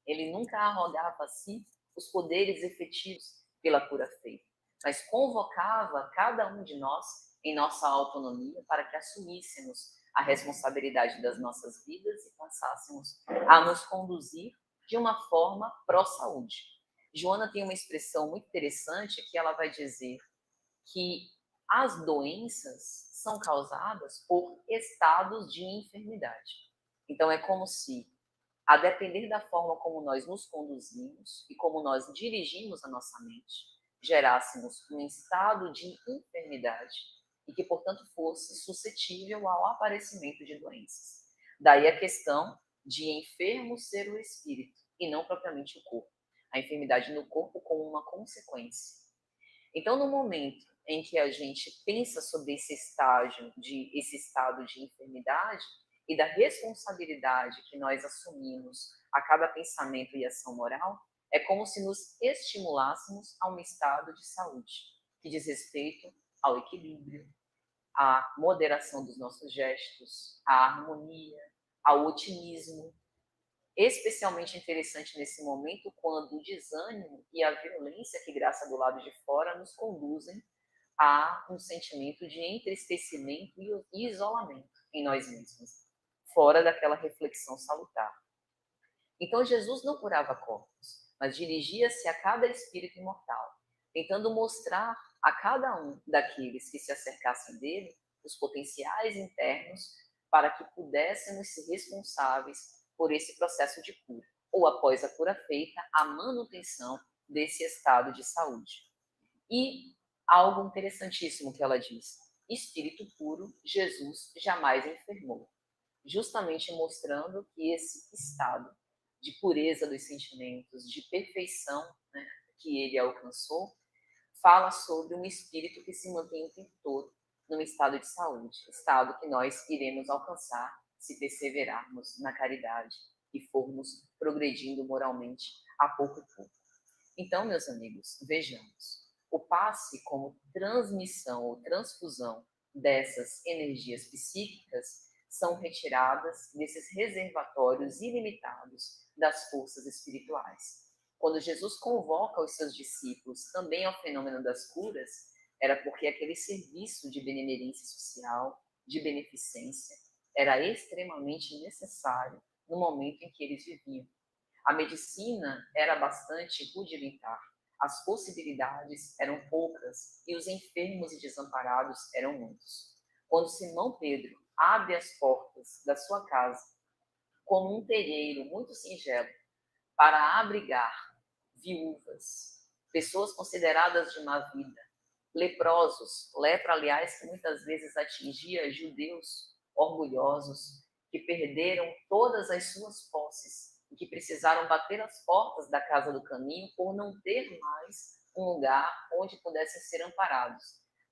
Ele nunca arrogava a si os poderes efetivos pela cura feita, mas convocava cada um de nós em nossa autonomia para que assumíssemos a responsabilidade das nossas vidas e passássemos a nos conduzir de uma forma pró-saúde. Joana tem uma expressão muito interessante que ela vai dizer que as doenças são causadas por estados de enfermidade. Então é como se, a depender da forma como nós nos conduzimos e como nós dirigimos a nossa mente, gerássemos um estado de enfermidade e que, portanto, fosse suscetível ao aparecimento de doenças. Daí a questão de enfermo ser o espírito e não propriamente o corpo. A enfermidade no corpo como uma consequência. Então, no momento em que a gente pensa sobre esse estado de enfermidade, e da responsabilidade que nós assumimos a cada pensamento e ação moral, é como se nos estimulássemos a um estado de saúde, que diz respeito ao equilíbrio, à moderação dos nossos gestos, à harmonia, ao otimismo. Especialmente interessante nesse momento, quando o desânimo e a violência que graça do lado de fora nos conduzem há um sentimento de entristecimento e isolamento em nós mesmos, fora daquela reflexão salutar. Então Jesus não curava corpos, mas dirigia-se a cada espírito imortal, tentando mostrar a cada um daqueles que se acercassem dele os potenciais internos para que pudéssemos ser responsáveis por esse processo de cura, ou após a cura feita, a manutenção desse estado de saúde. E algo interessantíssimo que ela diz: espírito puro, Jesus jamais enfermou, justamente mostrando que esse estado de pureza dos sentimentos, de perfeição, né, que ele alcançou, fala sobre um espírito que se mantém o tempo todo num estado de saúde, estado que nós iremos alcançar se perseverarmos na caridade e formos progredindo moralmente a pouco e pouco. Então, meus amigos, vejamos. O passe como transmissão ou transfusão dessas energias psíquicas são retiradas desses reservatórios ilimitados das forças espirituais. Quando Jesus convoca os seus discípulos também ao fenômeno das curas, era porque aquele serviço de benemerência social, de beneficência, era extremamente necessário no momento em que eles viviam. A medicina era bastante rudimentar, as possibilidades eram poucas e os enfermos e desamparados eram muitos. Quando Simão Pedro abre as portas da sua casa como um terreiro muito singelo para abrigar viúvas, pessoas consideradas de má vida, leprosos, lepra, aliás, que muitas vezes atingia judeus orgulhosos que perderam todas as suas posses e que precisaram bater as portas da casa do caminho por não ter mais um lugar onde pudessem ser amparados.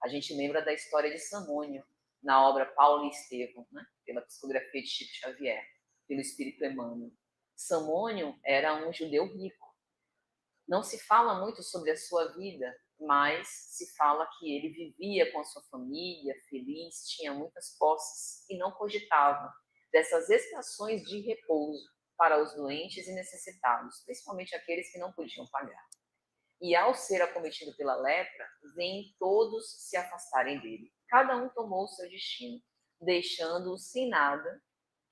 A gente lembra da história de Samônio, na obra Paulo e Estevão, né? Pela psicografia de Chico Xavier, pelo Espírito Emmanuel. Samônio era um judeu rico. Não se fala muito sobre a sua vida, mas se fala que ele vivia com a sua família, feliz, tinha muitas posses e não cogitava dessas estações de repouso para os doentes e necessitados, principalmente aqueles que não podiam pagar. E ao ser acometido pela lepra, vêm todos se afastarem dele. Cada um tomou o seu destino, deixando-o sem nada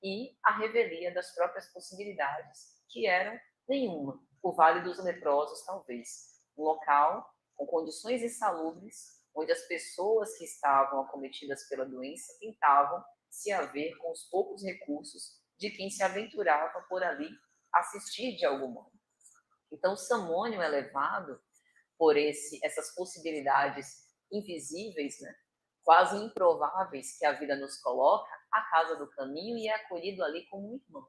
e a revelia das próprias possibilidades, que eram nenhuma. O Vale dos Leprosos, talvez. Um local com condições insalubres, onde as pessoas que estavam acometidas pela doença tentavam se haver com os poucos recursos de quem se aventurava por ali assistir de algum modo. Então, Samônio é levado por essas possibilidades invisíveis, né, quase improváveis que a vida nos coloca, à casa do caminho e é acolhido ali como um irmão.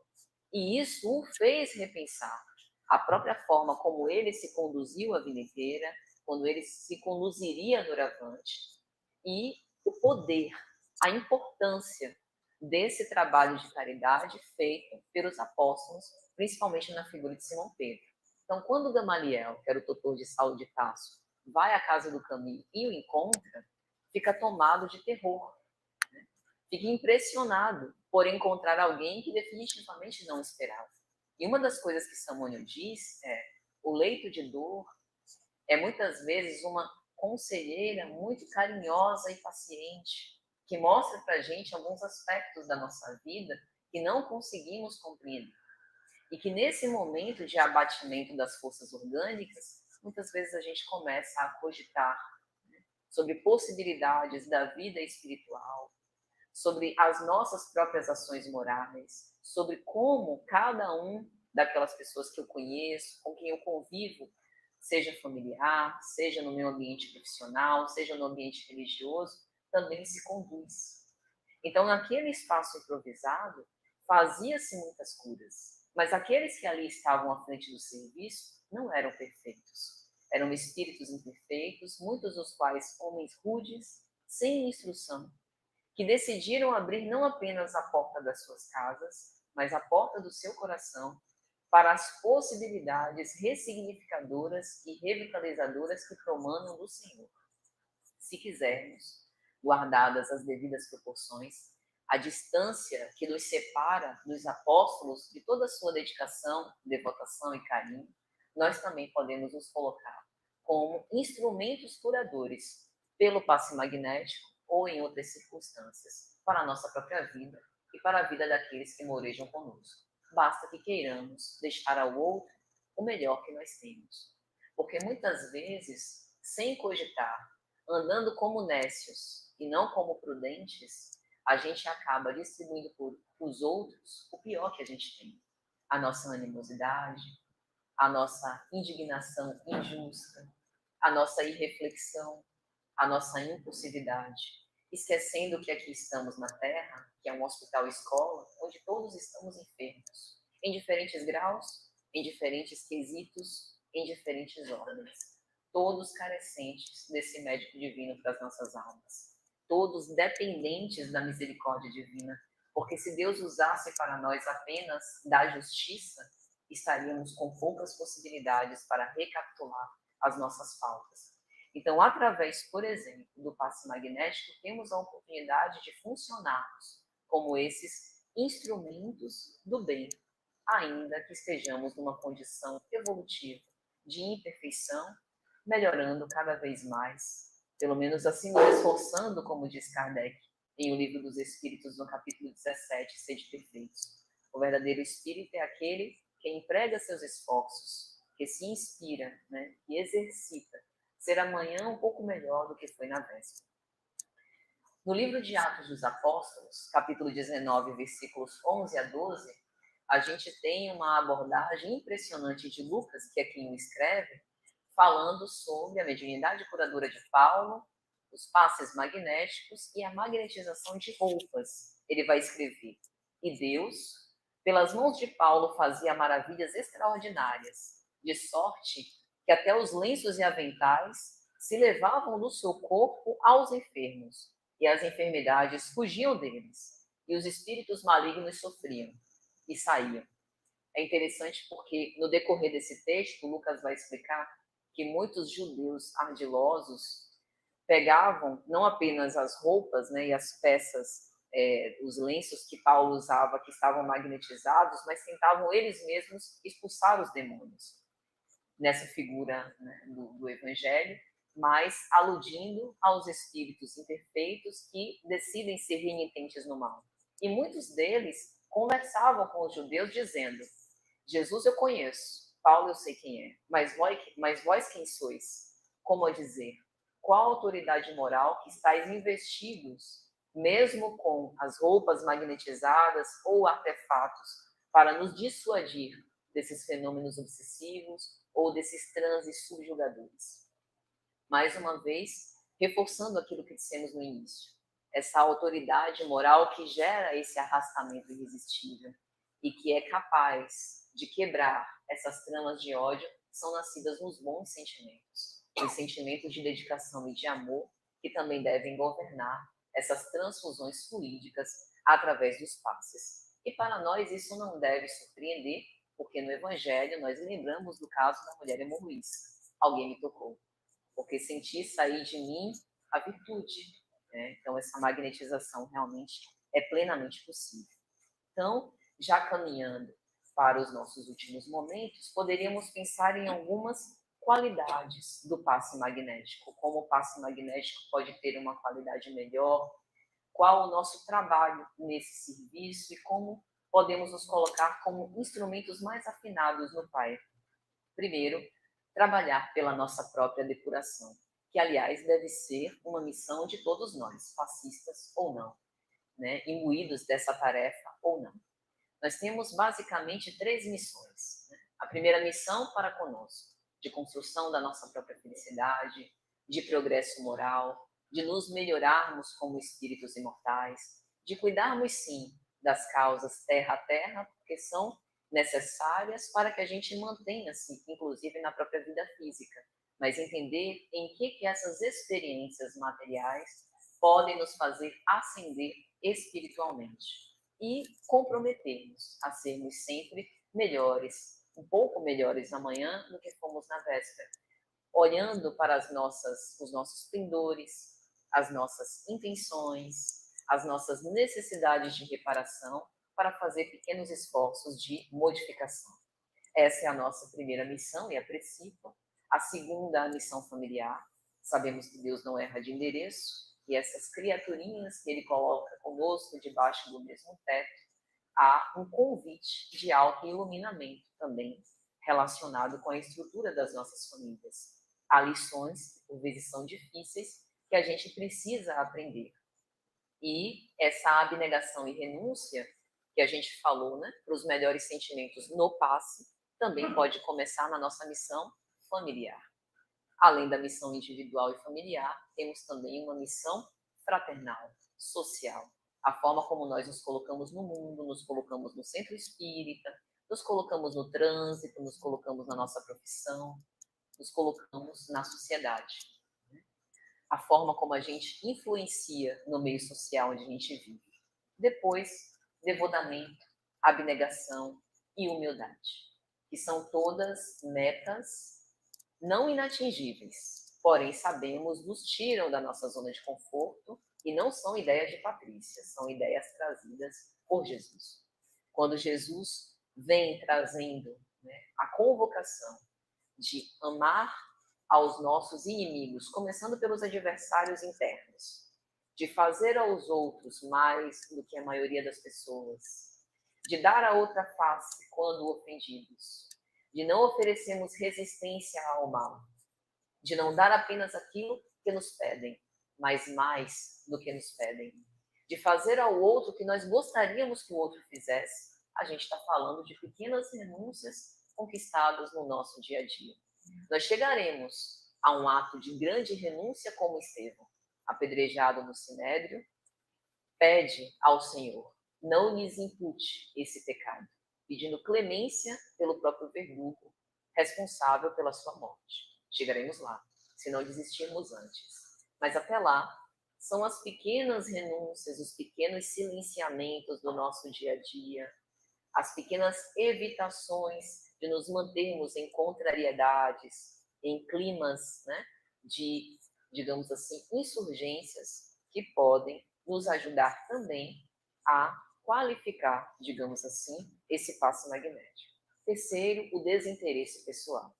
E isso o fez repensar a própria forma como ele se conduziu a vida inteira, quando ele se conduziria doravante, e o poder, a importância desse trabalho de caridade feito pelos apóstolos, principalmente na figura de Simão Pedro. Então, quando Gamaliel, que era o tutor de Saulo de Tarso, vai à casa do caminho e o encontra, fica tomado de terror, né? Fica impressionado por encontrar alguém que definitivamente não esperava. E uma das coisas que Samônio diz é: o leito de dor é muitas vezes uma conselheira muito carinhosa e paciente, que mostra para a gente alguns aspectos da nossa vida que não conseguimos compreender. E que nesse momento de abatimento das forças orgânicas, muitas vezes a gente começa a cogitar, né, sobre possibilidades da vida espiritual, sobre as nossas próprias ações morais, sobre como cada um daquelas pessoas que eu conheço, com quem eu convivo, seja familiar, seja no meu ambiente profissional, seja no ambiente religioso, também se conduz. Então, naquele espaço improvisado, fazia-se muitas curas, mas aqueles que ali estavam à frente do serviço não eram perfeitos. Eram espíritos imperfeitos, muitos dos quais homens rudes, sem instrução, que decidiram abrir não apenas a porta das suas casas, mas a porta do seu coração para as possibilidades ressignificadoras e revitalizadoras que promanam do Senhor. Se quisermos, guardadas as devidas proporções, a distância que nos separa dos apóstolos de toda a sua dedicação, devotação e carinho, nós também podemos nos colocar como instrumentos curadores pelo passe magnético ou em outras circunstâncias, para a nossa própria vida e para a vida daqueles que morejam conosco. Basta que queiramos deixar ao outro o melhor que nós temos. Porque muitas vezes, sem cogitar, andando como nécios e não como prudentes, a gente acaba distribuindo por os outros o pior que a gente tem. A nossa animosidade, a nossa indignação injusta, a nossa irreflexão, a nossa impulsividade, esquecendo que aqui estamos na Terra, que é um hospital-escola, onde todos estamos enfermos, em diferentes graus, em diferentes quesitos, em diferentes ordens, todos carecentes desse médico divino para as nossas almas, todos dependentes da misericórdia divina, porque se Deus usasse para nós apenas da justiça, estaríamos com poucas possibilidades para recapitular as nossas faltas. Então, através, por exemplo, do passe magnético, temos a oportunidade de funcionarmos como esses instrumentos do bem, ainda que estejamos numa condição evolutiva de imperfeição, melhorando cada vez mais, pelo menos assim nos esforçando, como diz Kardec, em O Livro dos Espíritos, no capítulo 17, Sede Perfeitos. O verdadeiro espírito é aquele que emprega seus esforços, que se inspira, que exercita, ser amanhã um pouco melhor do que foi na véspera. No livro de Atos dos Apóstolos, capítulo 19, versículos 11 a 12, a gente tem uma abordagem impressionante de Lucas, que é quem o escreve, falando sobre a mediunidade curadora de Paulo, os passes magnéticos e a magnetização de roupas. Ele vai escrever: e Deus, pelas mãos de Paulo, fazia maravilhas extraordinárias, de sorte que até os lenços e aventais se levavam do seu corpo aos enfermos, e as enfermidades fugiam deles, e os espíritos malignos sofriam e saíam. É interessante porque, no decorrer desse texto, Lucas vai explicar que muitos judeus ardilosos pegavam não apenas as roupas, e as peças, os lenços que Paulo usava, que estavam magnetizados, mas tentavam eles mesmos expulsar os demônios nessa figura do Evangelho, mas aludindo aos espíritos imperfeitos que decidem ser renitentes no mal. E muitos deles conversavam com os judeus dizendo: Jesus eu conheço, Paulo eu sei quem é, mas vós quem sois? Como a dizer, qual autoridade moral que estáis investidos, mesmo com as roupas magnetizadas ou artefatos, para nos dissuadir desses fenômenos obsessivos ou desses transes subjugadores? Mais uma vez, reforçando aquilo que dissemos no início, essa autoridade moral que gera esse arrastamento irresistível e que é capaz de quebrar essas tramas de ódio, são nascidas nos bons sentimentos, os sentimentos de dedicação e de amor, que também devem governar essas transfusões fluídicas através dos passes. E para nós isso não deve surpreender, porque no Evangelho nós lembramos do caso da mulher hemorroísta. Alguém me tocou, porque senti sair de mim a virtude. Então, essa magnetização realmente é plenamente possível. Então, já caminhando para os nossos últimos momentos, poderíamos pensar em algumas qualidades do passe magnético. Como o passe magnético pode ter uma qualidade melhor, qual o nosso trabalho nesse serviço e como podemos nos colocar como instrumentos mais afinados no Pai. Primeiro, trabalhar pela nossa própria depuração, que, aliás, deve ser uma missão de todos nós, fascistas ou não, imbuídos dessa tarefa ou não. Nós temos basicamente 3 missões. A primeira missão para conosco, de construção da nossa própria felicidade, de progresso moral, de nos melhorarmos como espíritos imortais, de cuidarmos, sim, das causas terra a terra, porque são necessárias para que a gente mantenha-se, inclusive na própria vida física, mas entender em que essas experiências materiais podem nos fazer ascender espiritualmente e comprometermos a sermos sempre melhores, um pouco melhores amanhã do que fomos na véspera, olhando para os nossos pendores, as nossas intenções, as nossas necessidades de reparação, para fazer pequenos esforços de modificação. Essa é a nossa primeira missão e a princípio. A segunda, a missão familiar, Sabemos que Deus não erra de endereço, e essas criaturinhas que Ele coloca conosco debaixo do mesmo teto, há um convite de auto-iluminamento também relacionado com a estrutura das nossas famílias. Há lições, que por vezes são difíceis, que a gente precisa aprender. E essa abnegação e renúncia que a gente falou, né, para os melhores sentimentos no passe, também pode começar na nossa missão familiar. Além da missão individual e familiar, temos também uma missão fraternal, social. A forma como nós nos colocamos no mundo, nos colocamos no centro espírita, nos colocamos no trânsito, nos colocamos na nossa profissão, nos colocamos na sociedade. A forma como a gente influencia no meio social onde a gente vive. Depois, devotamento, abnegação e humildade, que são todas metas não inatingíveis, porém sabemos, nos tiram da nossa zona de conforto e não são ideias de Patrícia, são ideias trazidas por Jesus. Quando Jesus vem trazendo, né, a convocação de amar aos nossos inimigos, começando pelos adversários internos, de fazer aos outros mais do que a maioria das pessoas, de dar a outra face quando ofendidos, de não oferecermos resistência ao mal, de não dar apenas aquilo que nos pedem, mas mais do que nos pedem, de fazer ao outro o que nós gostaríamos que o outro fizesse. A gente está falando de pequenas renúncias conquistadas no nosso dia a dia. Nós chegaremos a um ato de grande renúncia como Estevão, apedrejado no Sinédrio, pede ao Senhor, não lhes impute esse pecado, pedindo clemência pelo próprio verdugo, responsável pela sua morte. Chegaremos lá, se não desistirmos antes. Mas até lá, são as pequenas renúncias, os pequenos silenciamentos do nosso dia a dia, as pequenas evitações de nos mantermos em contrariedades, em climas, né, de, digamos assim, insurgências que podem nos ajudar também a qualificar, digamos assim, esse passe magnético. Terceiro, o desinteresse pessoal.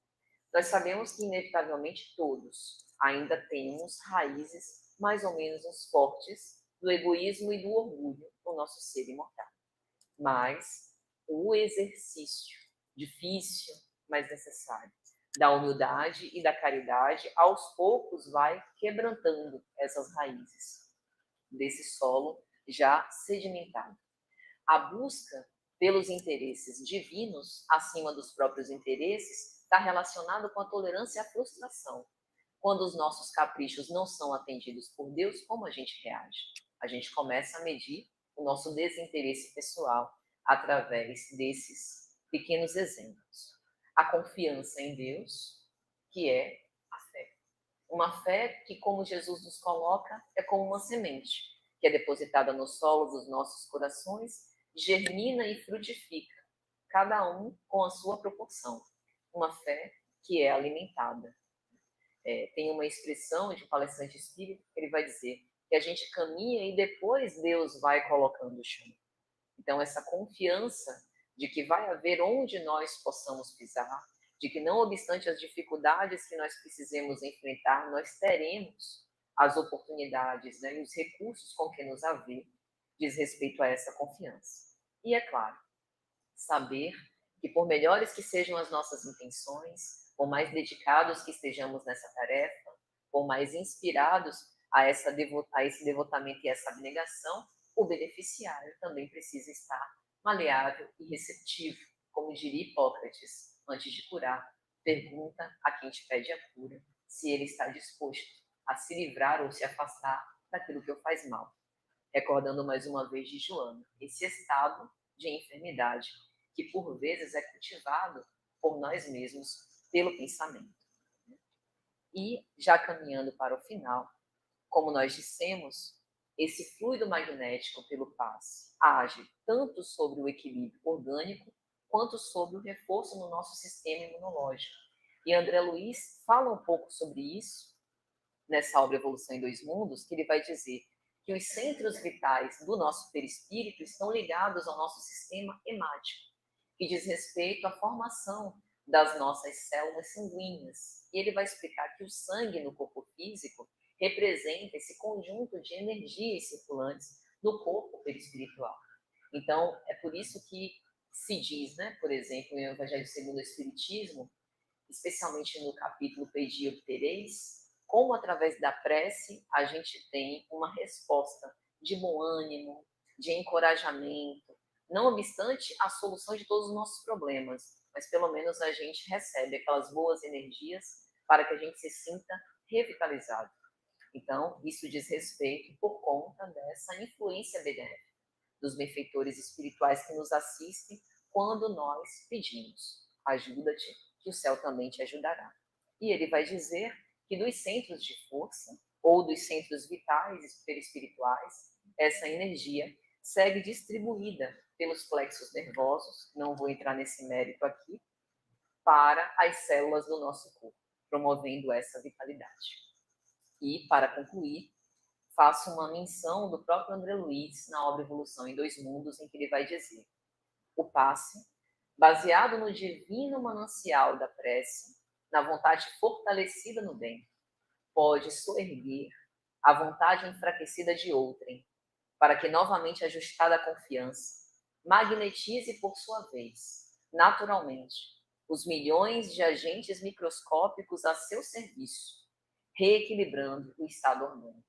Nós sabemos que, inevitavelmente, todos ainda temos raízes mais ou menos uns fortes do egoísmo e do orgulho no nosso ser imortal. Mas o exercício difícil, mas necessário, da humildade e da caridade, aos poucos vai quebrantando essas raízes desse solo já sedimentado. A busca pelos interesses divinos, acima dos próprios interesses, está relacionado com a tolerância à frustração. Quando os nossos caprichos não são atendidos por Deus, como a gente reage? A gente começa a medir o nosso desinteresse pessoal através desses pequenos exemplos. A confiança em Deus, que é a fé. Uma fé que, como Jesus nos coloca, é como uma semente, que é depositada no solo dos nossos corações, germina e frutifica, cada um com a sua proporção. Uma fé que é alimentada. Tem uma expressão de um palestrante espírita que ele vai dizer que a gente caminha e depois Deus vai colocando o chão. Então, essa confiança de que vai haver onde nós possamos pisar, de que não obstante as dificuldades que nós precisemos enfrentar, nós teremos as oportunidades, né, e os recursos com que nos haver, diz respeito a essa confiança. E é claro, saber que por melhores que sejam as nossas intenções, por mais dedicados que estejamos nessa tarefa, por mais inspirados a esse devotamento e essa abnegação, o beneficiário também precisa estar maleável e receptivo. Como diria Hipócrates, antes de curar, pergunta a quem te pede a cura se ele está disposto a se livrar ou se afastar daquilo que o faz mal. Recordando mais uma vez de Joana, esse estado de enfermidade que por vezes é cultivado por nós mesmos pelo pensamento. E já caminhando para o final, como nós dissemos, esse fluido magnético pelo passe age tanto sobre o equilíbrio orgânico quanto sobre o reforço no nosso sistema imunológico. E André Luiz fala um pouco sobre isso nessa obra Evolução em Dois Mundos, que ele vai dizer que os centros vitais do nosso perispírito estão ligados ao nosso sistema hemático, que diz respeito à formação das nossas células sanguíneas. E ele vai explicar que o sangue no corpo físico representa esse conjunto de energias circulantes no corpo perispiritual. Então, é por isso que se diz, né, por exemplo, no Evangelho segundo o Espiritismo, especialmente no capítulo Pedi e Obtereis, como através da prece a gente tem uma resposta de bom ânimo, de encorajamento, não obstante a solução de todos os nossos problemas, mas pelo menos a gente recebe aquelas boas energias para que a gente se sinta revitalizado. Então, isso diz respeito por conta dessa influência benéfica dos benfeitores espirituais que nos assistem quando nós pedimos: ajuda-te, que o céu também te ajudará. E ele vai dizer que dos centros de força, ou dos centros vitais perispirituais, essa energia segue distribuída pelos plexos nervosos, não vou entrar nesse mérito aqui, para as células do nosso corpo, promovendo essa vitalidade. E, para concluir, faço uma menção do próprio André Luiz na obra Evolução em Dois Mundos, em que ele vai dizer: o passe, baseado no divino manancial da prece, na vontade fortalecida no bem, pode soerguer a vontade enfraquecida de outrem, para que, novamente ajustada à confiança, magnetize por sua vez, naturalmente, os milhões de agentes microscópicos a seu serviço, reequilibrando o estado orgânico.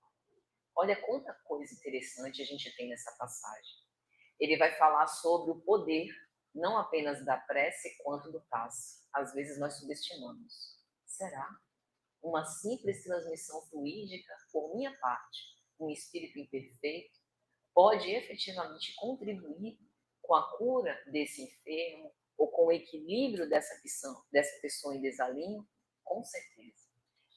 Olha quanta coisa interessante a gente tem nessa passagem. Ele vai falar sobre o poder, não apenas da prece, quanto do passe. Às vezes nós subestimamos. Será? Uma simples transmissão fluídica, por minha parte, um espírito imperfeito, pode efetivamente contribuir com a cura desse enfermo ou com o equilíbrio dessa pessoa em desalinho? Com certeza.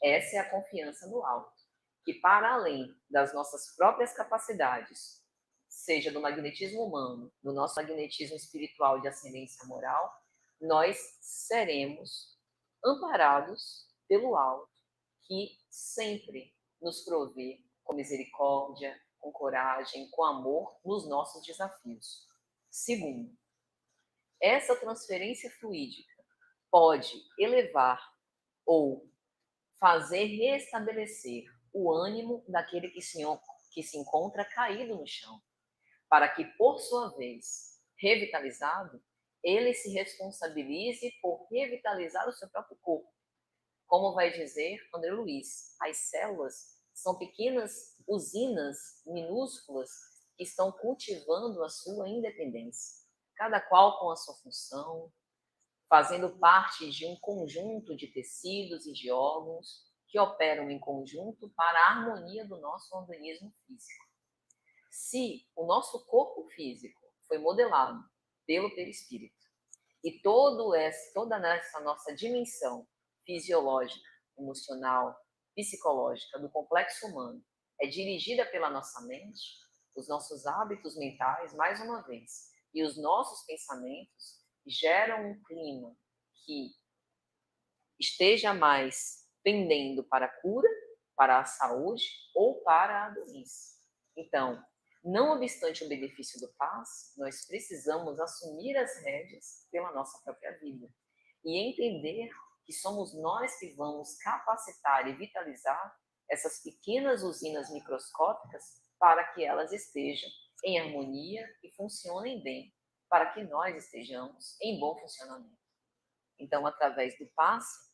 Essa é a confiança no alto, que para além das nossas próprias capacidades, seja do magnetismo humano, do nosso magnetismo espiritual de ascendência moral, nós seremos amparados pelo alto, que sempre nos provê com misericórdia, com coragem, com amor nos nossos desafios. Segundo, essa transferência fluídica pode elevar ou fazer restabelecer o ânimo daquele que se encontra caído no chão, para que, por sua vez, revitalizado, ele se responsabilize por revitalizar o seu próprio corpo. Como vai dizer André Luiz, as células são pequenas usinas minúsculas que estão cultivando a sua independência, cada qual com a sua função, fazendo parte de um conjunto de tecidos e de órgãos que operam em conjunto para a harmonia do nosso organismo físico. Se o nosso corpo físico foi modelado pelo perispírito e toda essa nossa dimensão fisiológica, emocional, psicológica do complexo humano é dirigida pela nossa mente, os nossos hábitos mentais, mais uma vez, e os nossos pensamentos geram um clima que esteja mais pendendo para a cura, para a saúde ou para a doença. Então, não obstante o benefício do passe, nós precisamos assumir as rédeas pela nossa própria vida e entender que somos nós que vamos capacitar e vitalizar essas pequenas usinas microscópicas para que elas estejam em harmonia e funcionem bem, para que nós estejamos em bom funcionamento. Então, através do passe,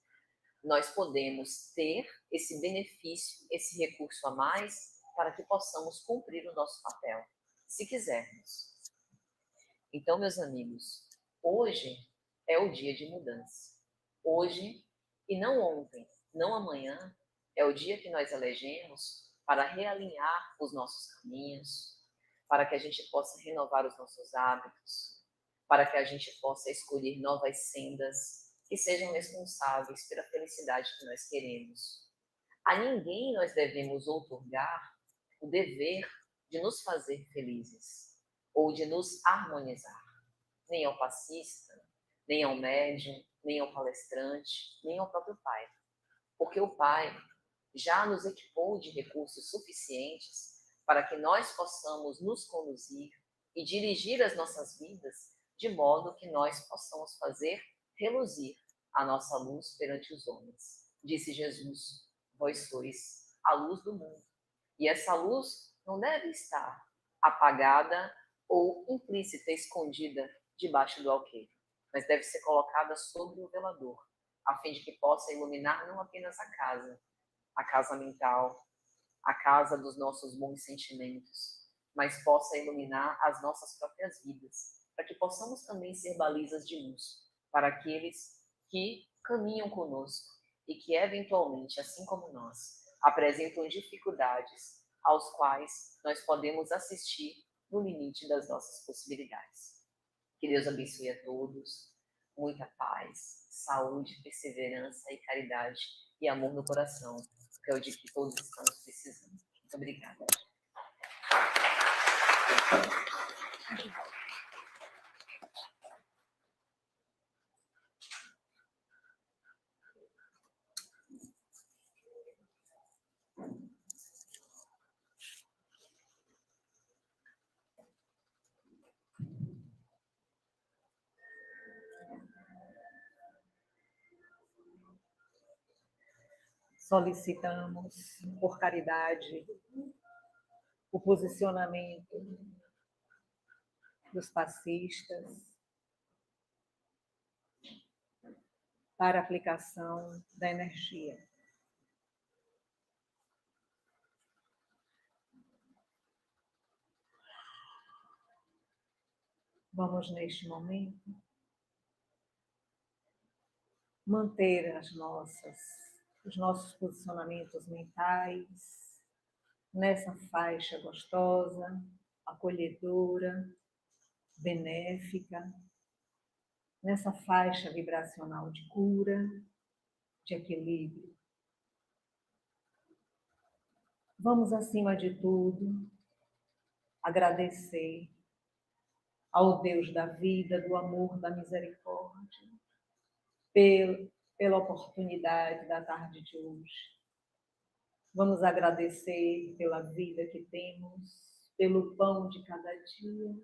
nós podemos ter esse benefício, esse recurso a mais, para que possamos cumprir o nosso papel, se quisermos. Então, meus amigos, hoje é o dia de mudança. Hoje, e não ontem, não amanhã, é o dia que nós elegemos para realinhar os nossos caminhos, para que a gente possa renovar os nossos hábitos, para que a gente possa escolher novas sendas que sejam responsáveis pela felicidade que nós queremos. A ninguém nós devemos outorgar o dever de nos fazer felizes ou de nos harmonizar, nem ao passista, nem ao médium, nem ao palestrante, nem ao próprio Pai. Porque o Pai já nos equipou de recursos suficientes para que nós possamos nos conduzir e dirigir as nossas vidas de modo que nós possamos fazer reluzir a nossa luz perante os homens. Disse Jesus: vós sois a luz do mundo. E essa luz não deve estar apagada ou implícita, escondida debaixo do alqueire, mas deve ser colocada sobre o velador, a fim de que possa iluminar não apenas a casa mental, a casa dos nossos bons sentimentos, mas possa iluminar as nossas próprias vidas, para que possamos também ser balizas de luz para aqueles que caminham conosco e que, eventualmente, assim como nós, apresentam dificuldades aos quais nós podemos assistir no limite das nossas possibilidades. Que Deus abençoe a todos, muita paz, saúde, perseverança e caridade e amor no coração, que é o de que todos estamos precisando. Muito obrigada. Solicitamos, por caridade, o posicionamento dos passistas para aplicação da energia. Vamos, neste momento, manter os nossos posicionamentos mentais nessa faixa gostosa, acolhedora, benéfica, nessa faixa vibracional de cura, de equilíbrio. Vamos, acima de tudo, agradecer ao Deus da vida, do amor, da misericórdia, pela oportunidade da tarde de hoje. Vamos agradecer pela vida que temos, pelo pão de cada dia,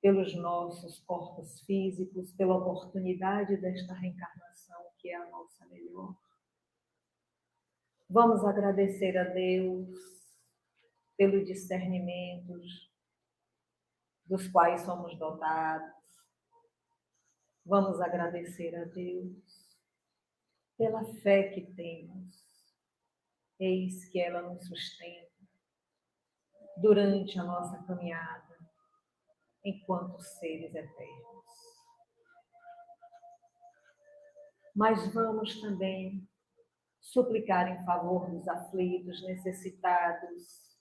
pelos nossos corpos físicos, pela oportunidade desta reencarnação, que é a nossa melhor. Vamos agradecer a Deus pelo discernimento dos quais somos dotados. Vamos agradecer a Deus pela fé que temos. Eis que ela nos sustenta durante a nossa caminhada enquanto seres eternos. Mas vamos também suplicar em favor dos aflitos, necessitados,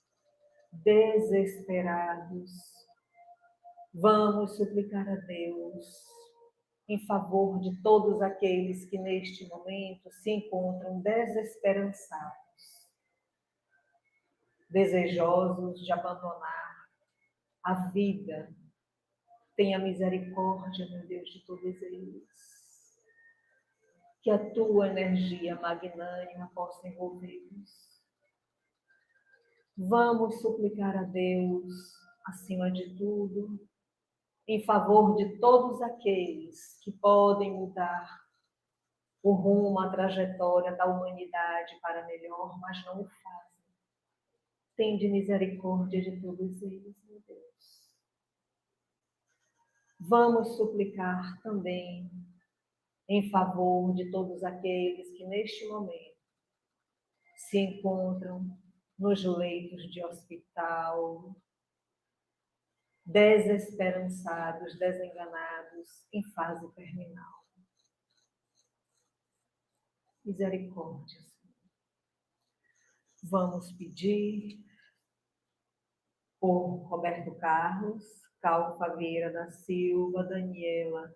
desesperados. Vamos suplicar a Deus em favor de todos aqueles que neste momento se encontram desesperançados, desejosos de abandonar a vida. Tenha misericórdia, meu Deus, de todos eles. Que a tua energia magnânima possa envolvê-los. Vamos suplicar a Deus, acima de tudo, em favor de todos aqueles que podem mudar o rumo, a trajetória da humanidade para melhor, mas não o fazem. Tende misericórdia de todos eles, meu Deus. Vamos suplicar também em favor de todos aqueles que neste momento se encontram nos leitos de hospital, desesperançados, desenganados, em fase terminal. Misericórdia, Senhor. Vamos pedir por Roberto Carlos, Calfa Vieira da Silva, Daniela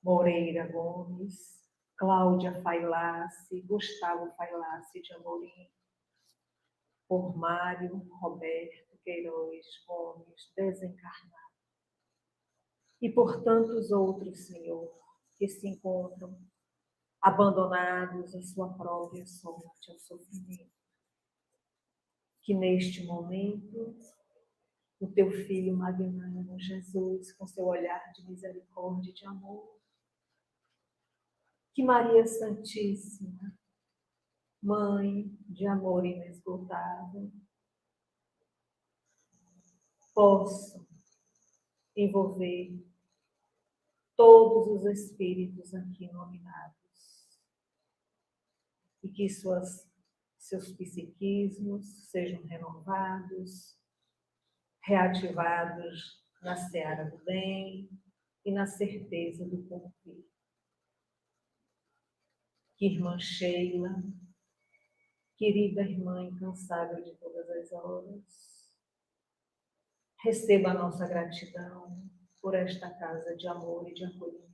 Moreira Gomes, Cláudia Failace, Gustavo Failace de Amorim, por Mário Roberto Queiroz Gomes, desencarnado. E por tantos outros, Senhor, que se encontram abandonados à sua própria sorte, ao sofrimento. Que neste momento, o teu Filho magnânimo, Jesus, com seu olhar de misericórdia e de amor, Que Maria Santíssima, Mãe de amor inesgotável, possa envolver todos os espíritos aqui nominados e que seus psiquismos sejam renovados, reativados na seara do bem e na certeza do cumprir. Que irmã Sheila, querida irmã incansável de todas as horas, receba a nossa gratidão por esta casa de amor e de acolhimento.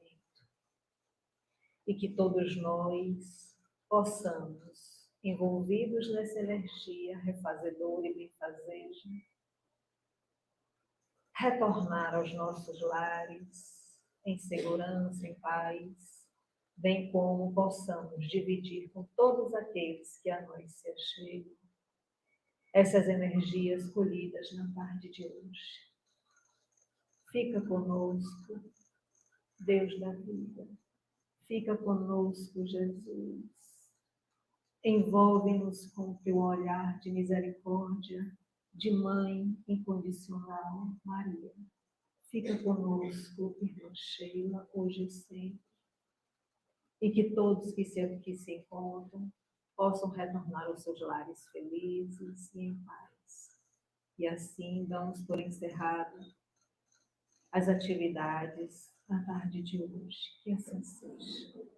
E que todos nós possamos, envolvidos nessa energia refazedora e benfazeja, retornar aos nossos lares em segurança, em paz, bem como possamos dividir com todos aqueles que a nós se achegam essas energias colhidas na tarde de hoje. Fica conosco, Deus da vida. Fica conosco, Jesus. Envolve-nos com teu olhar de misericórdia, de Mãe incondicional, Maria. Fica conosco, irmã Sheila, hoje e sempre. E que todos que se encontram possam retornar aos seus lares felizes e em paz. E assim damos por encerrado as atividades da tarde de hoje. Que assim seja.